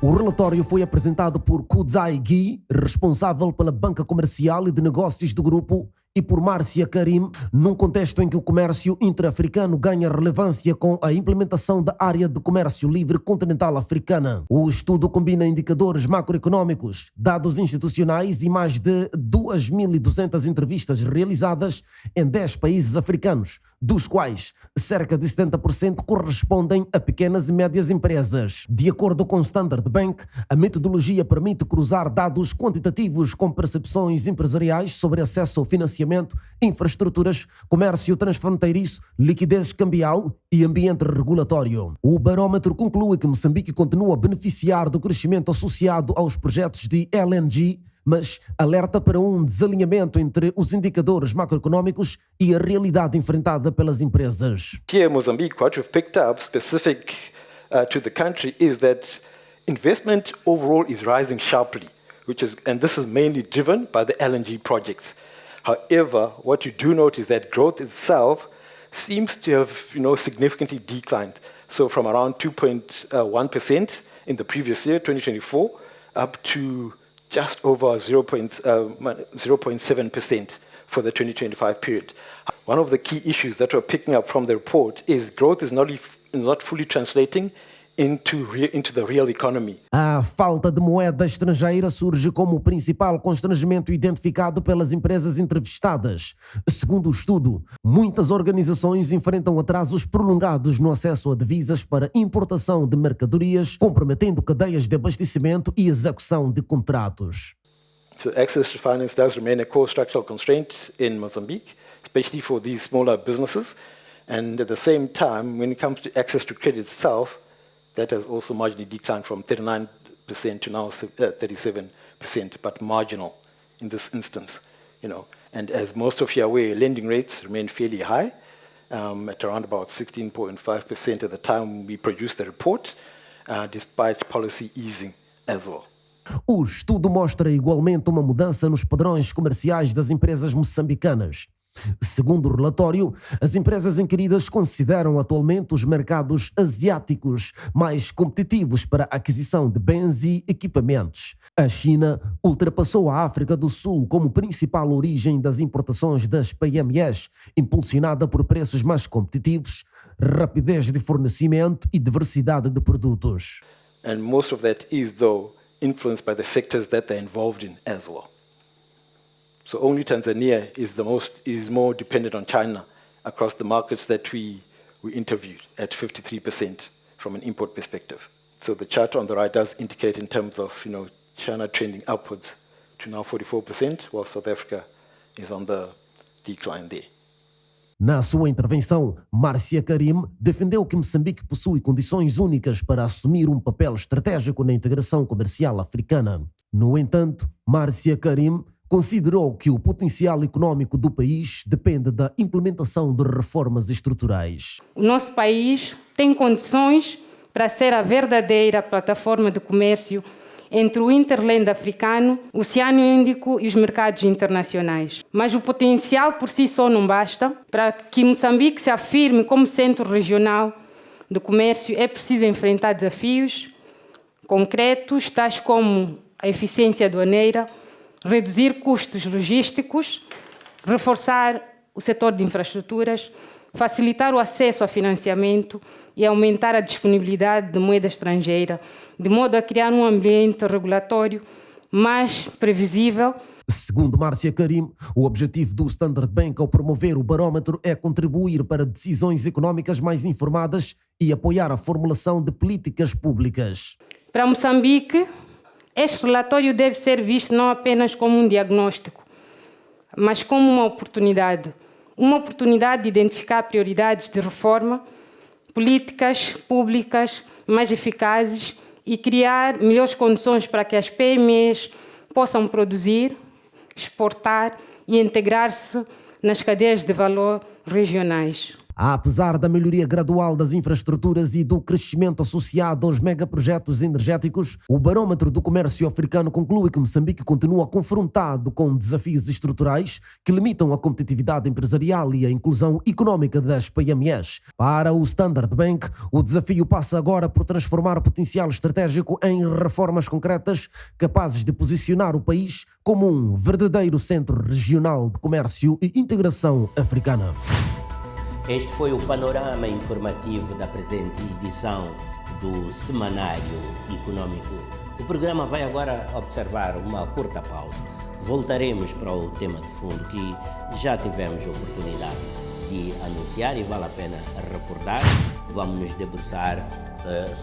O relatório foi apresentado por Kudzai Gui, responsável pela banca comercial e de negócios do grupo, e por Márcia Karim, num contexto em que o comércio intra-africano ganha relevância com a implementação da área de comércio livre continental africana. O estudo combina indicadores macroeconômicos, dados institucionais e mais de 2.200 entrevistas realizadas em 10 países africanos, dos quais cerca de 70% correspondem a pequenas e médias empresas. De acordo com o Standard Bank, a metodologia permite cruzar dados quantitativos com percepções empresariais sobre acesso ao financiamento, infraestruturas, comércio transfronteiriço, liquidez cambial e ambiente regulatório. O barómetro conclui que Moçambique continua a beneficiar do crescimento associado aos projetos de LNG, mas alerta para um desalinhamento entre os indicadores macroeconômicos e a realidade enfrentada pelas empresas. Here in Mozambique, what we've picked up specific to the country is that investment overall is rising sharply, and this is mainly driven by the LNG projects. However, what you do note is that growth itself seems to have, significantly declined. So from around 2.1% in the previous year, 2024, up to just over 0.7% for the 2025 period. One of the key issues that we're picking up from the report is growth is not fully translating into the real economy. A falta de moeda estrangeira surge como o principal constrangimento identificado pelas empresas entrevistadas. Segundo o estudo, muitas organizações enfrentam atrasos prolongados no acesso a divisas para importação de mercadorias, comprometendo cadeias de abastecimento e execução de contratos. So access to finance does remain a core structural constraint in Mozambique, especially for these smaller businesses. And at the same time, when it comes to access to credit itself, that has also marginally declined from 39% to now 37%, but marginal in this instance, And as most of you are aware, lending rates remain fairly high, at around about 16.5% at the time we produced the report, despite policy easing as well. O estudo mostra igualmente uma mudança nos padrões comerciais das empresas moçambicanas. Segundo o relatório, as empresas inquiridas consideram atualmente os mercados asiáticos mais competitivos para a aquisição de bens e equipamentos. A China ultrapassou a África do Sul como principal origem das importações das PMEs, impulsionada por preços mais competitivos, rapidez de fornecimento e diversidade de produtos. And most of that is, though, influenced by the sectors that they're involved in as well. So only Tanzania is more dependent on China across the markets that we interviewed at 53% from an import perspective. So the chart on the right does indicate in terms of China trending upwards to now 44%, while South Africa is on the decline there. Na sua intervenção, Márcia Karim defendeu que Moçambique possui condições únicas para assumir um papel estratégico na integração comercial africana. No entanto, Márcia Karim considerou que o potencial econômico do país depende da implementação de reformas estruturais. O nosso país tem condições para ser a verdadeira plataforma de comércio entre o hinterland africano, o Oceano Índico e os mercados internacionais. Mas o potencial por si só não basta. Para que Moçambique se afirme como centro regional de comércio, é preciso enfrentar desafios concretos, tais como a eficiência aduaneira, reduzir custos logísticos, reforçar o setor de infraestruturas, facilitar o acesso a financiamento e aumentar a disponibilidade de moeda estrangeira, de modo a criar um ambiente regulatório mais previsível. Segundo Márcia Karim, o objetivo do Standard Bank ao promover o barómetro é contribuir para decisões económicas mais informadas e apoiar a formulação de políticas públicas. Para Moçambique, este relatório deve ser visto não apenas como um diagnóstico, mas como uma oportunidade de identificar prioridades de reforma, políticas públicas mais eficazes e criar melhores condições para que as PMEs possam produzir, exportar e integrar-se nas cadeias de valor regionais. Apesar da melhoria gradual das infraestruturas e do crescimento associado aos megaprojetos energéticos, o barómetro do comércio africano conclui que Moçambique continua confrontado com desafios estruturais que limitam a competitividade empresarial e a inclusão econômica das PMEs. Para o Standard Bank, o desafio passa agora por transformar o potencial estratégico em reformas concretas capazes de posicionar o país como um verdadeiro centro regional de comércio e integração africana. Este foi o panorama informativo da presente edição do Semanário Econômico. O programa vai agora observar uma curta pausa. Voltaremos para o tema de fundo que já tivemos a oportunidade de anunciar e vale a pena recordar. Vamos nos debruçar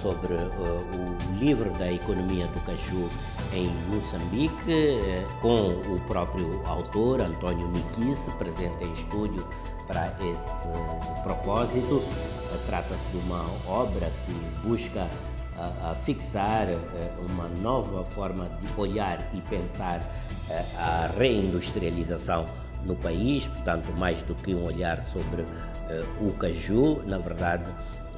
sobre o livro da economia do caju em Moçambique, com o próprio autor, António Nikice, presente em estúdio para esse propósito. Trata-se de uma obra que busca fixar uma nova forma de olhar e pensar a reindustrialização no país, portanto, mais do que um olhar sobre o caju, na verdade,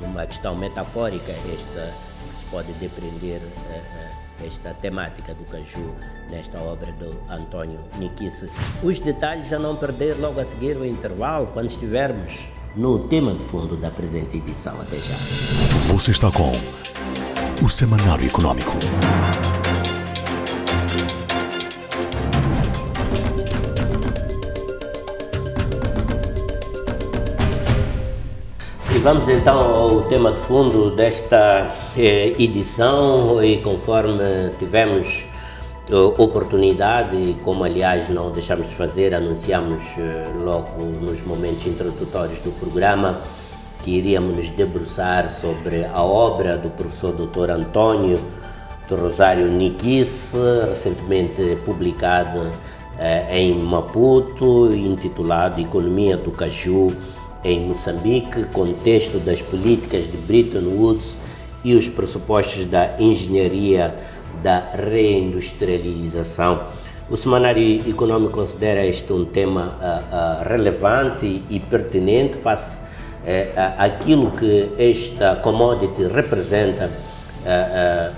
uma questão metafórica esta que se pode depreender esta temática do caju nesta obra do António Nikice. Os detalhes a não perder logo a seguir o intervalo, quando estivermos no tema de fundo da presente edição. Até já. Você está com o Semanário Econômico. E vamos então ao tema de fundo desta edição, e conforme tivemos oportunidade, como aliás não deixamos de fazer, anunciamos logo nos momentos introdutórios do programa que iríamos nos debruçar sobre a obra do professor Dr. António do Rosário Nikice, recentemente publicado em Maputo, intitulado Economia do Caju em Moçambique, contexto das políticas de Bretton Woods e os pressupostos da engenharia da reindustrialização. O Semanário Econômico considera este um tema relevante e pertinente face àquilo que esta commodity representa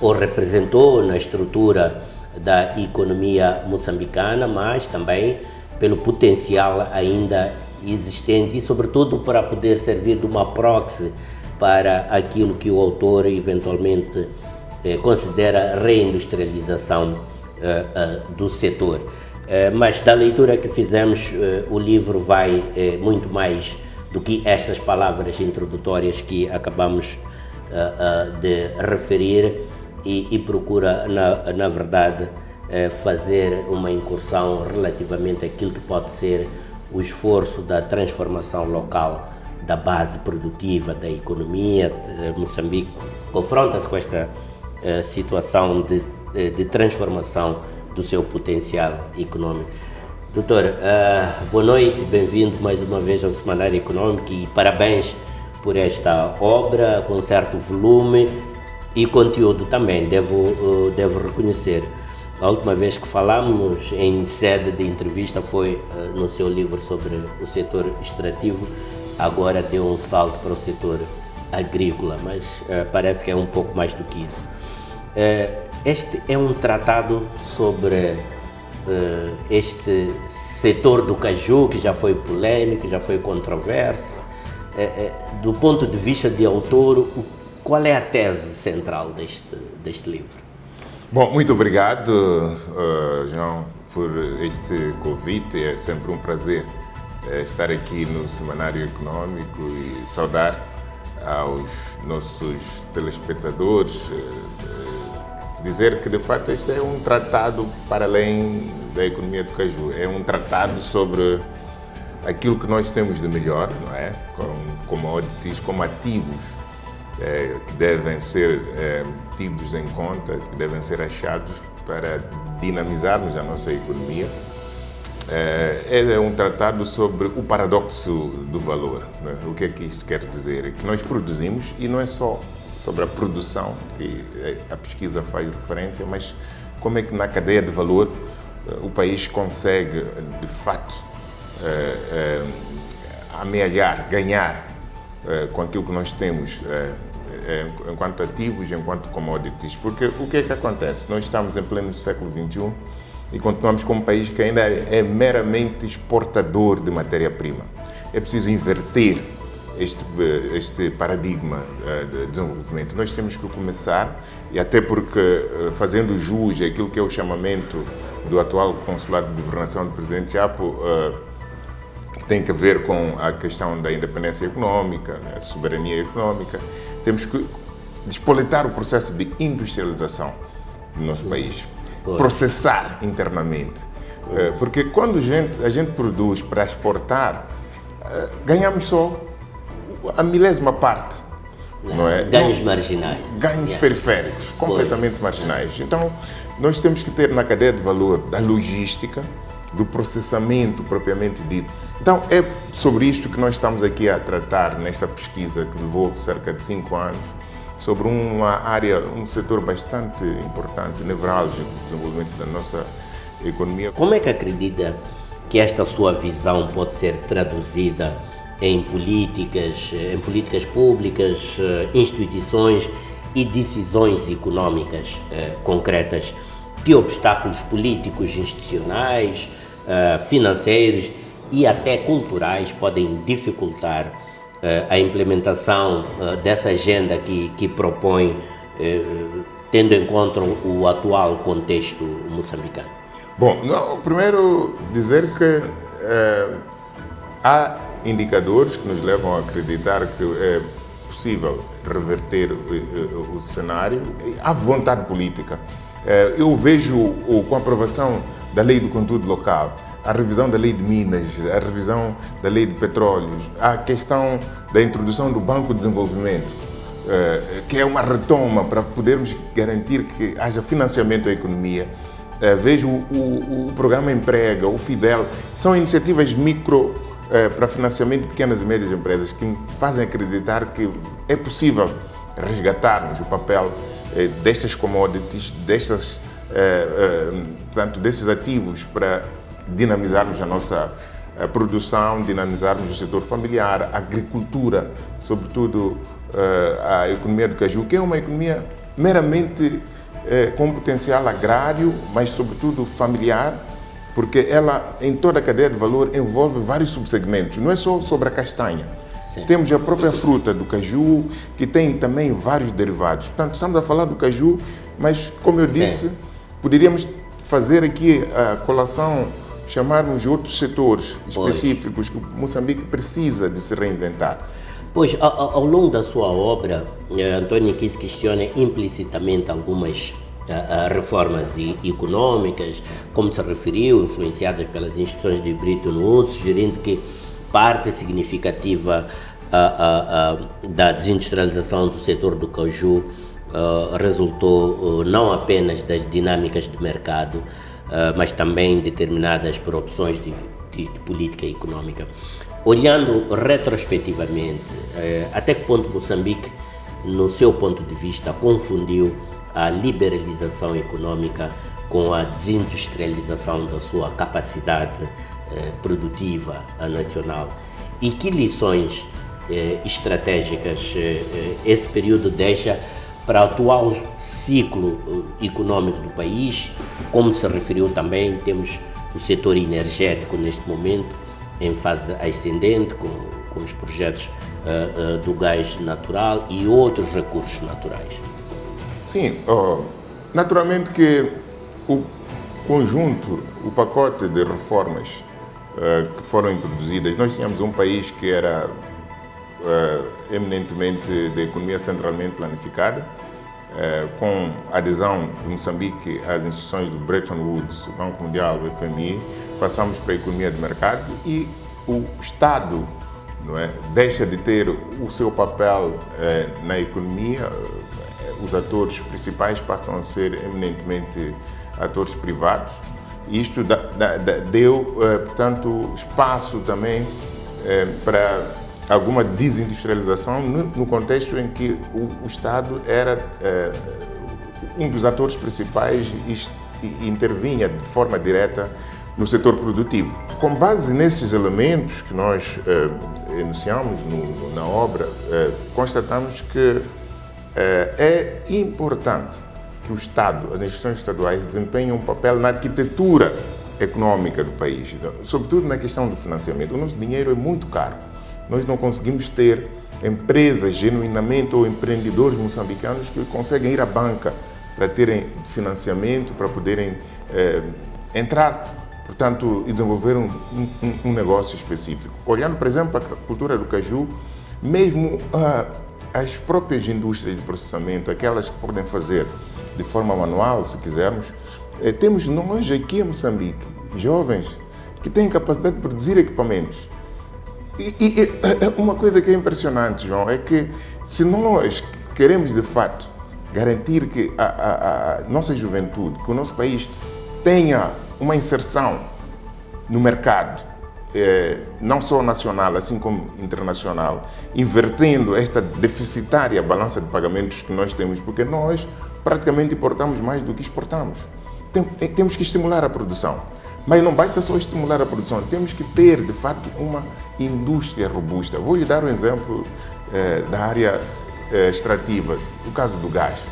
ou representou na estrutura da economia moçambicana, mas também pelo potencial ainda existente e, sobretudo, para poder servir de uma proxy para aquilo que o autor eventualmente considera reindustrialização do setor. Mas da leitura que fizemos, o livro vai muito mais do que estas palavras introdutórias que acabamos de referir e procura, na verdade, fazer uma incursão relativamente àquilo que pode ser o esforço da transformação local da base produtiva da economia. Moçambique confronta-se com esta situação de transformação do seu potencial econômico. Doutor, boa noite, bem-vindo mais uma vez ao Semanário Econômico e parabéns por esta obra com certo volume e conteúdo também, devo reconhecer. A última vez que falámos em sede de entrevista foi no seu livro sobre o setor extrativo, agora deu um salto para o setor agrícola, mas parece que é um pouco mais do que isso. Este é um tratado sobre este setor do caju, que já foi polêmico, já foi controverso. Do ponto de vista de autor, qual é a tese central deste livro? Bom, muito obrigado, João, por este convite. É sempre um prazer estar aqui no Semanário Econômico e saudar aos nossos telespectadores. Dizer que, de fato, este é um tratado para além da economia do caju. É um tratado sobre aquilo que nós temos de melhor, não é? Como ativos que devem ser tidos em conta, que devem ser achados para dinamizarmos a nossa economia. É um tratado sobre o paradoxo do valor. Não é? O que é que isto quer dizer? É que nós produzimos, e não é só sobre a produção, que a pesquisa faz referência, mas como é que na cadeia de valor o país consegue, de fato, amealhar, ganhar com aquilo que nós temos enquanto ativos, enquanto commodities. Porque o que é que acontece? Nós estamos em pleno século XXI e continuamos como um país que ainda é meramente exportador de matéria-prima. É preciso inverter este paradigma de desenvolvimento. Nós temos que começar, e até porque, fazendo jus àquilo que é o chamamento do atual Consulado de Governação do Presidente Chapo, que tem a ver com a questão da independência econômica, a soberania econômica, temos que despoletar o processo de industrialização do nosso país, processar internamente. Porque quando a gente produz para exportar, ganhamos só a milésima parte. Não é? Ganhos marginais. Ganhos periféricos, completamente marginais. Então, nós temos que ter na cadeia de valor da logística, do processamento propriamente dito. Então, é sobre isto que nós estamos aqui a tratar nesta pesquisa que levou cerca de 5 anos, sobre uma área, um setor bastante importante, nevrálgico do desenvolvimento da nossa economia. Como é que acredita que esta sua visão pode ser traduzida em políticas públicas, instituições e decisões econômicas concretas? Que obstáculos políticos, institucionais, financeiros e até culturais podem dificultar a implementação dessa agenda que propõe, tendo em conta o atual contexto moçambicano? Bom, primeiro dizer que há indicadores que nos levam a acreditar que é possível reverter o cenário. Há vontade política. Eu vejo com a aprovação da Lei do Conteúdo Local, a revisão da Lei de Minas, a revisão da Lei de Petróleos, a questão da introdução do Banco de Desenvolvimento, que é uma retoma para podermos garantir que haja financiamento à economia. Vejo o Programa Emprega, o Fidel, são iniciativas micro para financiamento de pequenas e médias empresas que me fazem acreditar que é possível resgatarmos o papel destas commodities, portanto, desses ativos para dinamizarmos a nossa produção, dinamizarmos o setor familiar, a agricultura, sobretudo a economia do caju, que é uma economia meramente com potencial agrário, mas sobretudo familiar, porque ela, em toda a cadeia de valor, envolve vários subsegmentos. Não é só sobre a castanha. Sim. Temos a própria fruta do caju, que tem também vários derivados. Portanto, estamos a falar do caju, mas, como eu disse, poderíamos fazer aqui a colação, chamarmos de outros setores específicos que Moçambique precisa de se reinventar. Pois, ao longo da sua obra, António Kiss questiona implicitamente algumas reformas econômicas, como se referiu, influenciadas pelas instituições de Bretton Woods, sugerindo que parte significativa da desindustrialização do setor do caju resultou não apenas das dinâmicas de mercado, mas também determinadas por opções de política econômica. Olhando retrospectivamente, até que ponto Moçambique, no seu ponto de vista, confundiu a liberalização econômica com a desindustrialização da sua capacidade produtiva nacional, e que lições estratégicas esse período deixa para o atual ciclo econômico do país? Como se referiu também, temos o setor energético neste momento em fase ascendente, com os projetos do gás natural e outros recursos naturais. Sim, naturalmente que o conjunto, o pacote de reformas que foram introduzidas, nós tínhamos um país que era eminentemente de economia centralmente planificada, com a adesão de Moçambique às instituições do Bretton Woods, o Banco Mundial, o FMI, passamos para a economia de mercado e o Estado, não é, deixa de ter o seu papel na economia. Os atores principais passam a ser eminentemente atores privados. Isto deu, portanto, espaço também para alguma desindustrialização no contexto em que o Estado era um dos atores principais e intervinha de forma direta no setor produtivo. Com base nesses elementos que nós enunciamos na obra, constatamos que é importante que o Estado, as instituições estaduais, desempenhem um papel na arquitetura econômica do país, sobretudo na questão do financiamento. O nosso dinheiro é muito caro. Nós não conseguimos ter empresas genuinamente ou empreendedores moçambicanos que conseguem ir à banca para terem financiamento, para poderem entrar, portanto, e desenvolver um negócio específico. Olhando, por exemplo, para a cultura do caju, mesmo as próprias indústrias de processamento, aquelas que podem fazer de forma manual, se quisermos, temos nós aqui em Moçambique, jovens, que têm capacidade de produzir equipamentos. E uma coisa que é impressionante, João, é que se nós queremos de fato garantir que a nossa juventude, que o nosso país tenha uma inserção no mercado, não só nacional, assim como internacional, invertendo esta deficitária balança de pagamentos que nós temos, porque nós praticamente importamos mais do que exportamos. Temos que estimular a produção. Mas não basta só estimular a produção, temos que ter, de fato, uma indústria robusta. Vou lhe dar um exemplo da área extrativa, o caso do gás.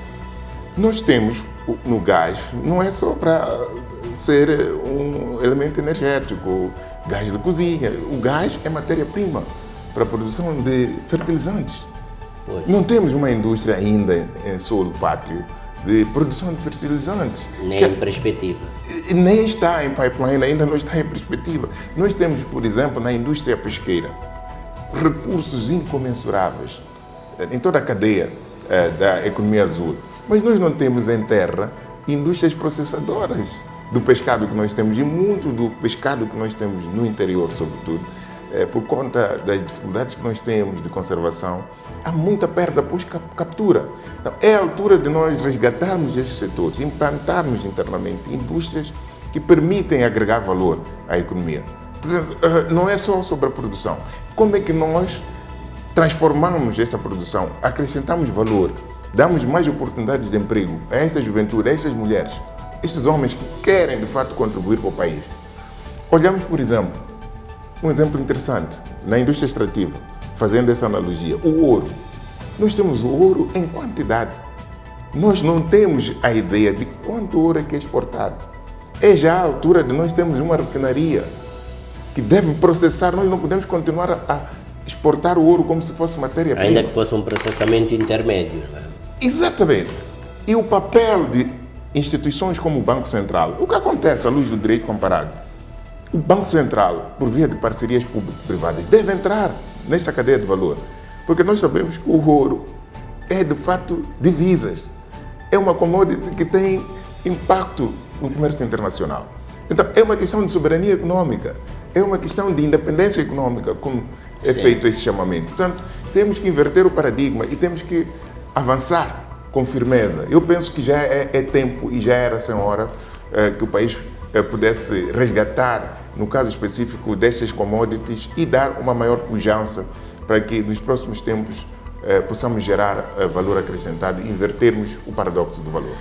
Nós temos no gás, não é só para ser um elemento energético, gás de cozinha. O gás é matéria-prima para a produção de fertilizantes. Pois. Não temos uma indústria ainda em solo pátrio de produção de fertilizantes. Nem em perspectiva. Nem está em pipeline, ainda não está em perspectiva. Nós temos, por exemplo, na indústria pesqueira, recursos incomensuráveis em toda a cadeia da economia azul. Mas nós não temos em terra indústrias processadoras do pescado que nós temos, e muito do pescado que nós temos no interior, sobretudo, por conta das dificuldades que nós temos de conservação, há muita perda pós-captura. Então, é a altura de nós resgatarmos esses setores, implantarmos internamente indústrias que permitem agregar valor à economia. Portanto, não é só sobre a produção. Como é que nós transformamos esta produção, acrescentamos valor, damos mais oportunidades de emprego a esta juventude, a estas mulheres, estes homens que querem, de fato, contribuir para o país. Olhamos, por exemplo, um exemplo interessante, na indústria extrativa, fazendo essa analogia, o ouro. Nós temos o ouro em quantidade. Nós não temos a ideia de quanto ouro é que é exportado. É já a altura de nós termos uma refinaria que deve processar. Nós não podemos continuar a exportar o ouro como se fosse matéria-prima. Ainda que fosse um processamento intermédio. Não é? Exatamente. E o papel de instituições como o Banco Central, o que acontece à luz do direito comparado? O Banco Central, por via de parcerias público-privadas, deve entrar nessa cadeia de valor, porque nós sabemos que o ouro é, de fato, divisas. é uma commodity que tem impacto no comércio internacional. Então, é uma questão de soberania econômica, é uma questão de independência econômica, como é feito esse chamamento. Portanto, temos que inverter o paradigma e temos que avançar com firmeza. Eu penso que já é tempo e já era sem hora que o país pudesse resgatar, no caso específico destas commodities, e dar uma maior pujança para que nos próximos tempos possamos gerar valor acrescentado e invertermos o paradoxo do valor.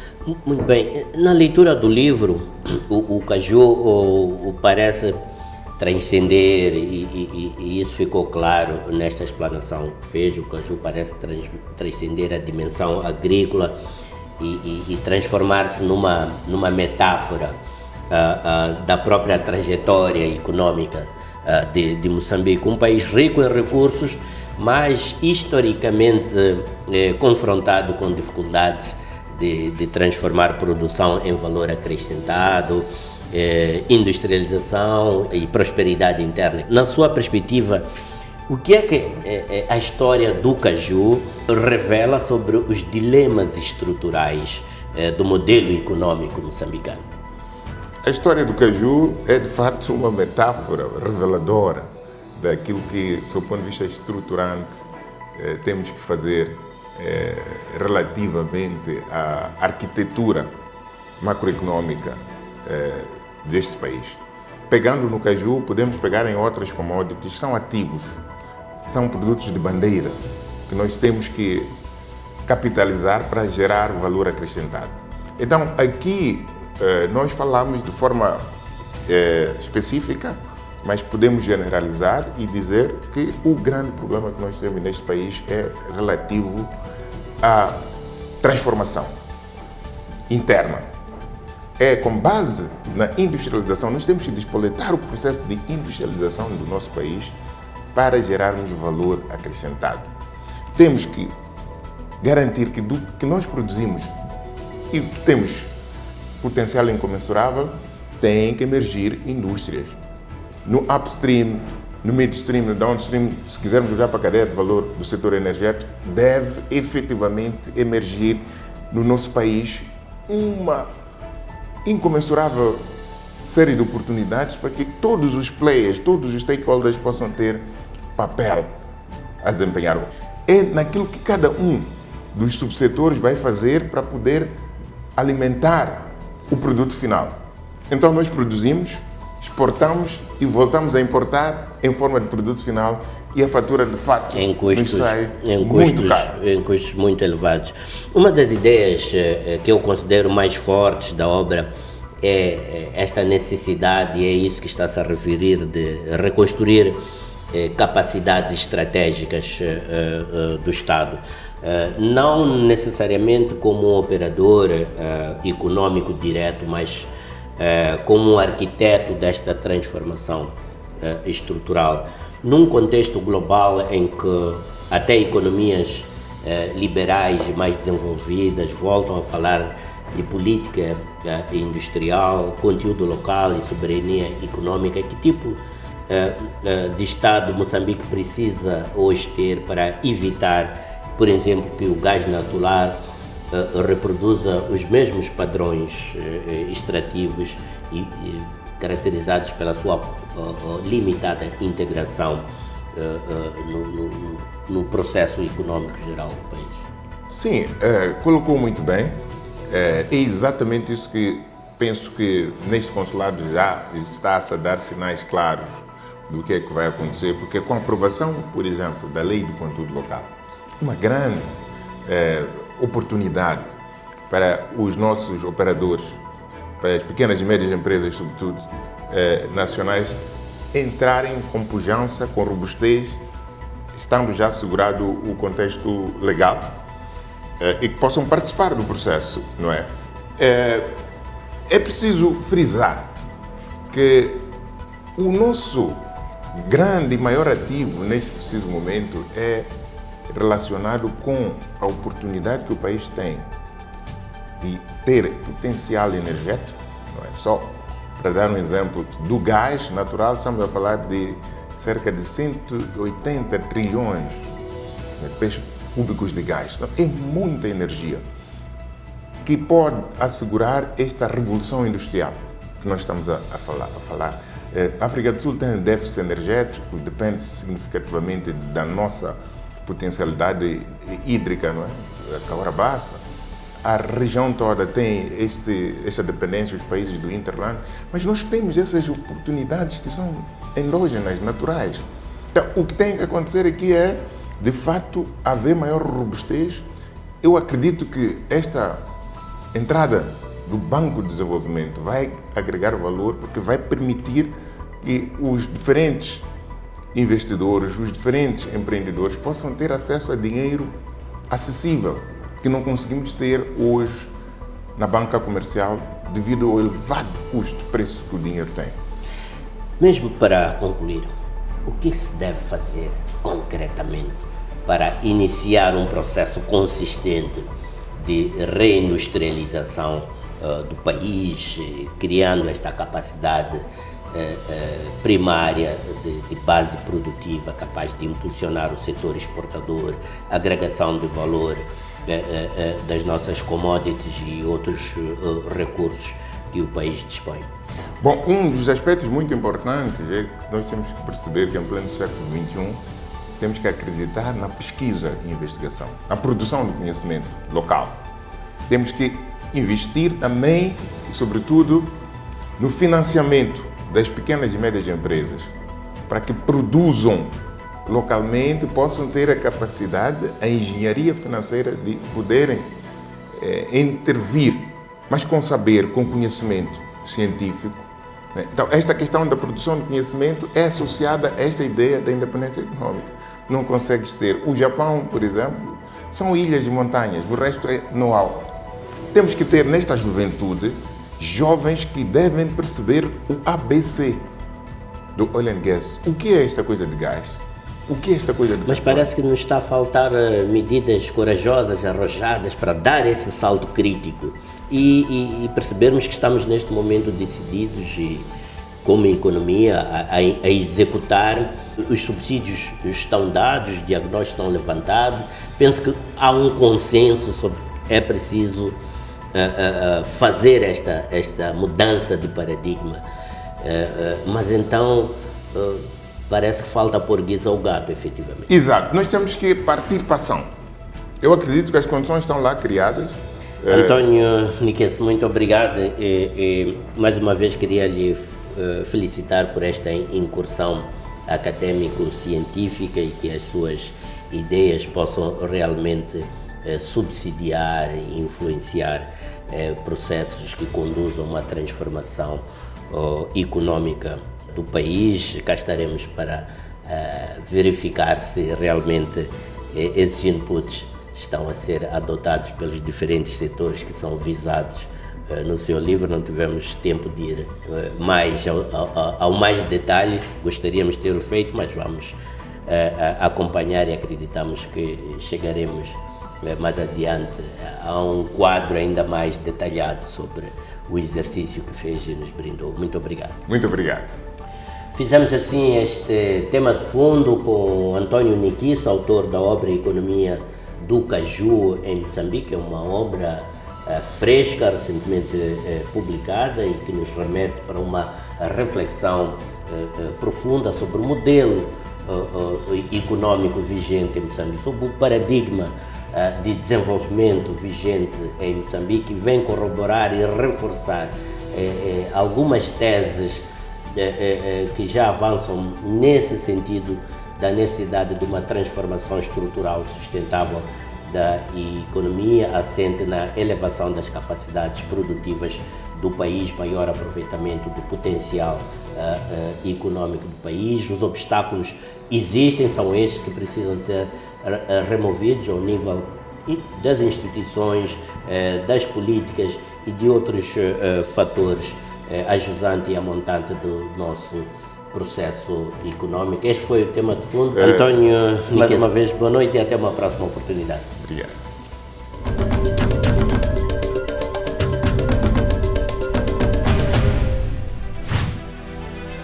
Muito bem. Na leitura do livro, o caju parece transcender, e isso ficou claro nesta explanação que fez. O caju parece transcender a dimensão agrícola e transformar-se numa metáfora da própria trajetória econômica de Moçambique, um país rico em recursos, mas historicamente confrontado com dificuldades de transformar produção em valor acrescentado, industrialização e prosperidade interna. Na sua perspectiva, o que é que a história do caju revela sobre os dilemas estruturais do modelo econômico moçambicano? A história do caju é, de fato, uma metáfora reveladora daquilo que, sob o ponto de vista estruturante, temos que fazer relativamente à arquitetura macroeconômica deste país. Pegando no caju, podemos pegar em outras commodities, são ativos, são produtos de bandeira que nós temos que capitalizar para gerar valor acrescentado. Então, aqui nós falamos de forma específica, mas podemos generalizar e dizer que o grande problema que nós temos neste país é relativo à transformação interna. É com base na industrialização, nós temos que despoletar o processo de industrialização do nosso país para gerarmos valor acrescentado. Temos que garantir que do que nós produzimos e que temos potencial incomensurável, tem que emergir indústrias. No upstream, no midstream, no downstream, se quisermos olhar para a cadeia de valor do setor energético, deve efetivamente emergir no nosso país uma incomensurável série de oportunidades para que todos os players, todos os stakeholders possam ter papel a desempenhar. É naquilo que cada um dos subsetores vai fazer para poder alimentar o produto final. Então nós produzimos, exportamos e voltamos a importar em forma de produto final, e a fatura de fato nos sai muito caro. Em custos muito elevados. Uma das ideias que eu considero mais fortes da obra é esta necessidade, e é isso que está-se a referir, de reconstruir capacidades estratégicas do Estado. Não necessariamente como um operador econômico direto, mas como um arquiteto desta transformação estrutural. Num contexto global em que até economias liberais mais desenvolvidas voltam a falar de política industrial, conteúdo local e soberania econômica, que tipo de Estado Moçambique precisa hoje ter para evitar, por exemplo, que o gás natural reproduza os mesmos padrões extrativos e caracterizados pela sua limitada integração no processo econômico geral do país? Sim, colocou muito bem. É exatamente isso que penso que neste consulado já está-se a dar sinais claros do que é que vai acontecer, porque com a aprovação, por exemplo, da Lei do Conteúdo Local, uma grande oportunidade para os nossos operadores, para as pequenas e médias empresas, sobretudo, nacionais, entrarem com pujança, com robustez, estando já assegurado o contexto legal, e que possam participar do processo, não é? É preciso frisar que o nosso grande e maior ativo neste preciso momento é relacionado com a oportunidade que o país tem de ter potencial energético, não é só, para dar um exemplo, do gás natural, estamos a falar de cerca de 180 trilhões de pés cúbicos de gás. Então, é muita energia. que pode assegurar esta revolução industrial que nós estamos a falar. A África do Sul tem um déficit energético, depende significativamente da nossa potencialidade hídrica, não é? A Caurabassa. A região toda tem esta dependência dos países do Hinterland, mas nós temos essas oportunidades que são endógenas, naturais. Então, o que tem que acontecer aqui é, de fato, haver maior robustez. Eu acredito que esta entrada do Banco de Desenvolvimento vai agregar valor, porque vai permitir que os diferentes investidores, os diferentes empreendedores possam ter acesso a dinheiro acessível, que não conseguimos ter hoje na banca comercial devido ao elevado custo-preço que o dinheiro tem. Mesmo para concluir, o que se deve fazer concretamente para iniciar um processo consistente de reindustrialização do país, criando esta capacidade primária de base produtiva capaz de impulsionar o setor exportador, agregação de valor das nossas commodities e outros recursos que o país dispõe? Bom, um dos aspectos muito importantes é que nós temos que perceber que em pleno século XXI temos que acreditar na pesquisa e investigação, na produção de conhecimento local. Temos que investir também, e sobretudo, no financiamento das pequenas e médias empresas, para que produzam localmente, possam ter a capacidade, a engenharia financeira de poderem intervir, mas com saber, com conhecimento científico. Então, esta questão da produção de conhecimento é associada a esta ideia da independência econômica. Não consegues ter. O Japão, por exemplo, são ilhas e montanhas, o resto é know-how. Temos que ter nesta juventude jovens que devem perceber o ABC do oil and gas. O que é esta coisa de gás? O que é esta coisa de Mas gás? parece que nos está a faltar medidas corajosas, arrojadas para dar esse salto crítico e percebermos que estamos neste momento decididos e, como economia a executar. Os subsídios estão dados, os diagnósticos estão levantados. Penso que há um consenso sobre que é preciso fazer esta mudança de paradigma, mas então parece que falta pôr guisa ao gato, efetivamente. Exato, nós temos que partir para a ação. Eu acredito que as condições estão lá criadas. António Niquense, muito obrigado e mais uma vez queria lhe felicitar por esta incursão académico-científica e que as suas ideias possam realmente subsidiar e influenciar processos que conduzam a uma transformação econômica do país. Cá estaremos para verificar se realmente esses inputs estão a ser adotados pelos diferentes setores que são visados no seu livro. Não tivemos tempo de ir mais ao mais detalhe, gostaríamos de ter o feito, mas vamos acompanhar e acreditamos que chegaremos mais adiante a um quadro ainda mais detalhado sobre o exercício que fez e nos brindou. Muito obrigado. Muito obrigado. Fizemos assim este tema de fundo com António Niquense, autor da obra Economia do Caju em Moçambique. É uma obra fresca, recentemente publicada e que nos remete para uma reflexão profunda sobre o modelo econômico vigente em Moçambique, sobre o paradigma de desenvolvimento vigente em Moçambique, vem corroborar e reforçar algumas teses que já avançam nesse sentido da necessidade de uma transformação estrutural sustentável da economia, assente na elevação das capacidades produtivas do país, maior aproveitamento do potencial econômico do país. Os obstáculos existem, são estes que precisam ser removidos ao nível das instituições, das políticas e de outros fatores ajudante e amontante do nosso processo econômico. Este foi o tema de fundo. António, mais uma vez, boa noite e até uma próxima oportunidade. Obrigado.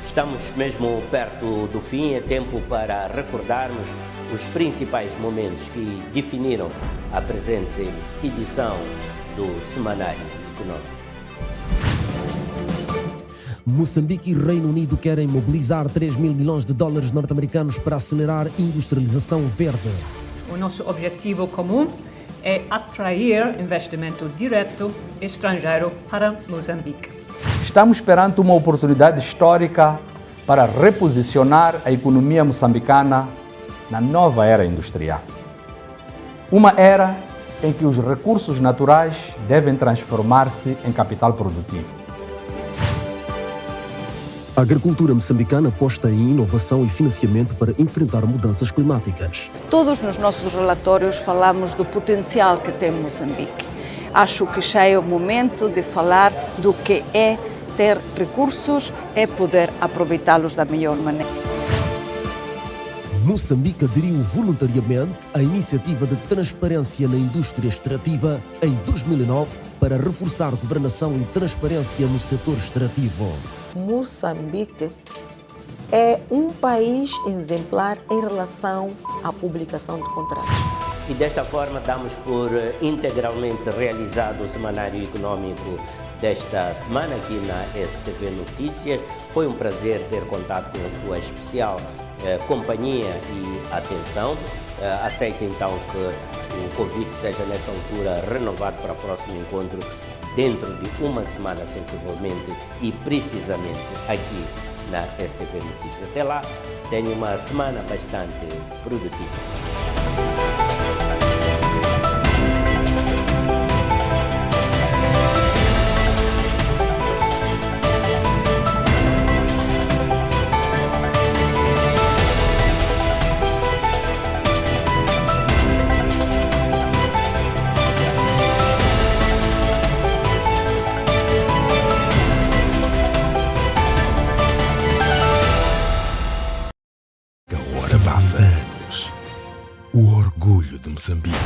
Estamos mesmo perto do fim, é tempo para recordarmos os principais momentos que definiram a presente edição do Semanário Econômico. Moçambique e Reino Unido querem mobilizar 3 mil milhões de dólares norte-americanos para acelerar a industrialização verde. O nosso objetivo comum é atrair investimento direto estrangeiro para Moçambique. Estamos perante uma oportunidade histórica para reposicionar a economia moçambicana na nova era industrial. Uma era em que os recursos naturais devem transformar-se em capital produtivo. A agricultura moçambicana aposta em inovação e financiamento para enfrentar mudanças climáticas. Todos nos nossos relatórios falamos do potencial que tem Moçambique. Acho que já é o momento de falar do que é ter recursos e poder aproveitá-los da melhor maneira. Moçambique aderiu voluntariamente à iniciativa de transparência na indústria extrativa em 2009 para reforçar governação e transparência no setor extrativo. Moçambique é um país exemplar em relação à publicação de contratos. E desta forma damos por integralmente realizado o Semanário Econômico desta semana aqui na STV Notícias. Foi um prazer ter contato com a sua especial companhia e atenção. Aceito então que o convite seja nesta altura renovado para o próximo encontro dentro de uma semana sensivelmente e precisamente aqui na STV Notícias. Até lá, tenha uma semana bastante produtiva. Anos. O orgulho de Moçambique.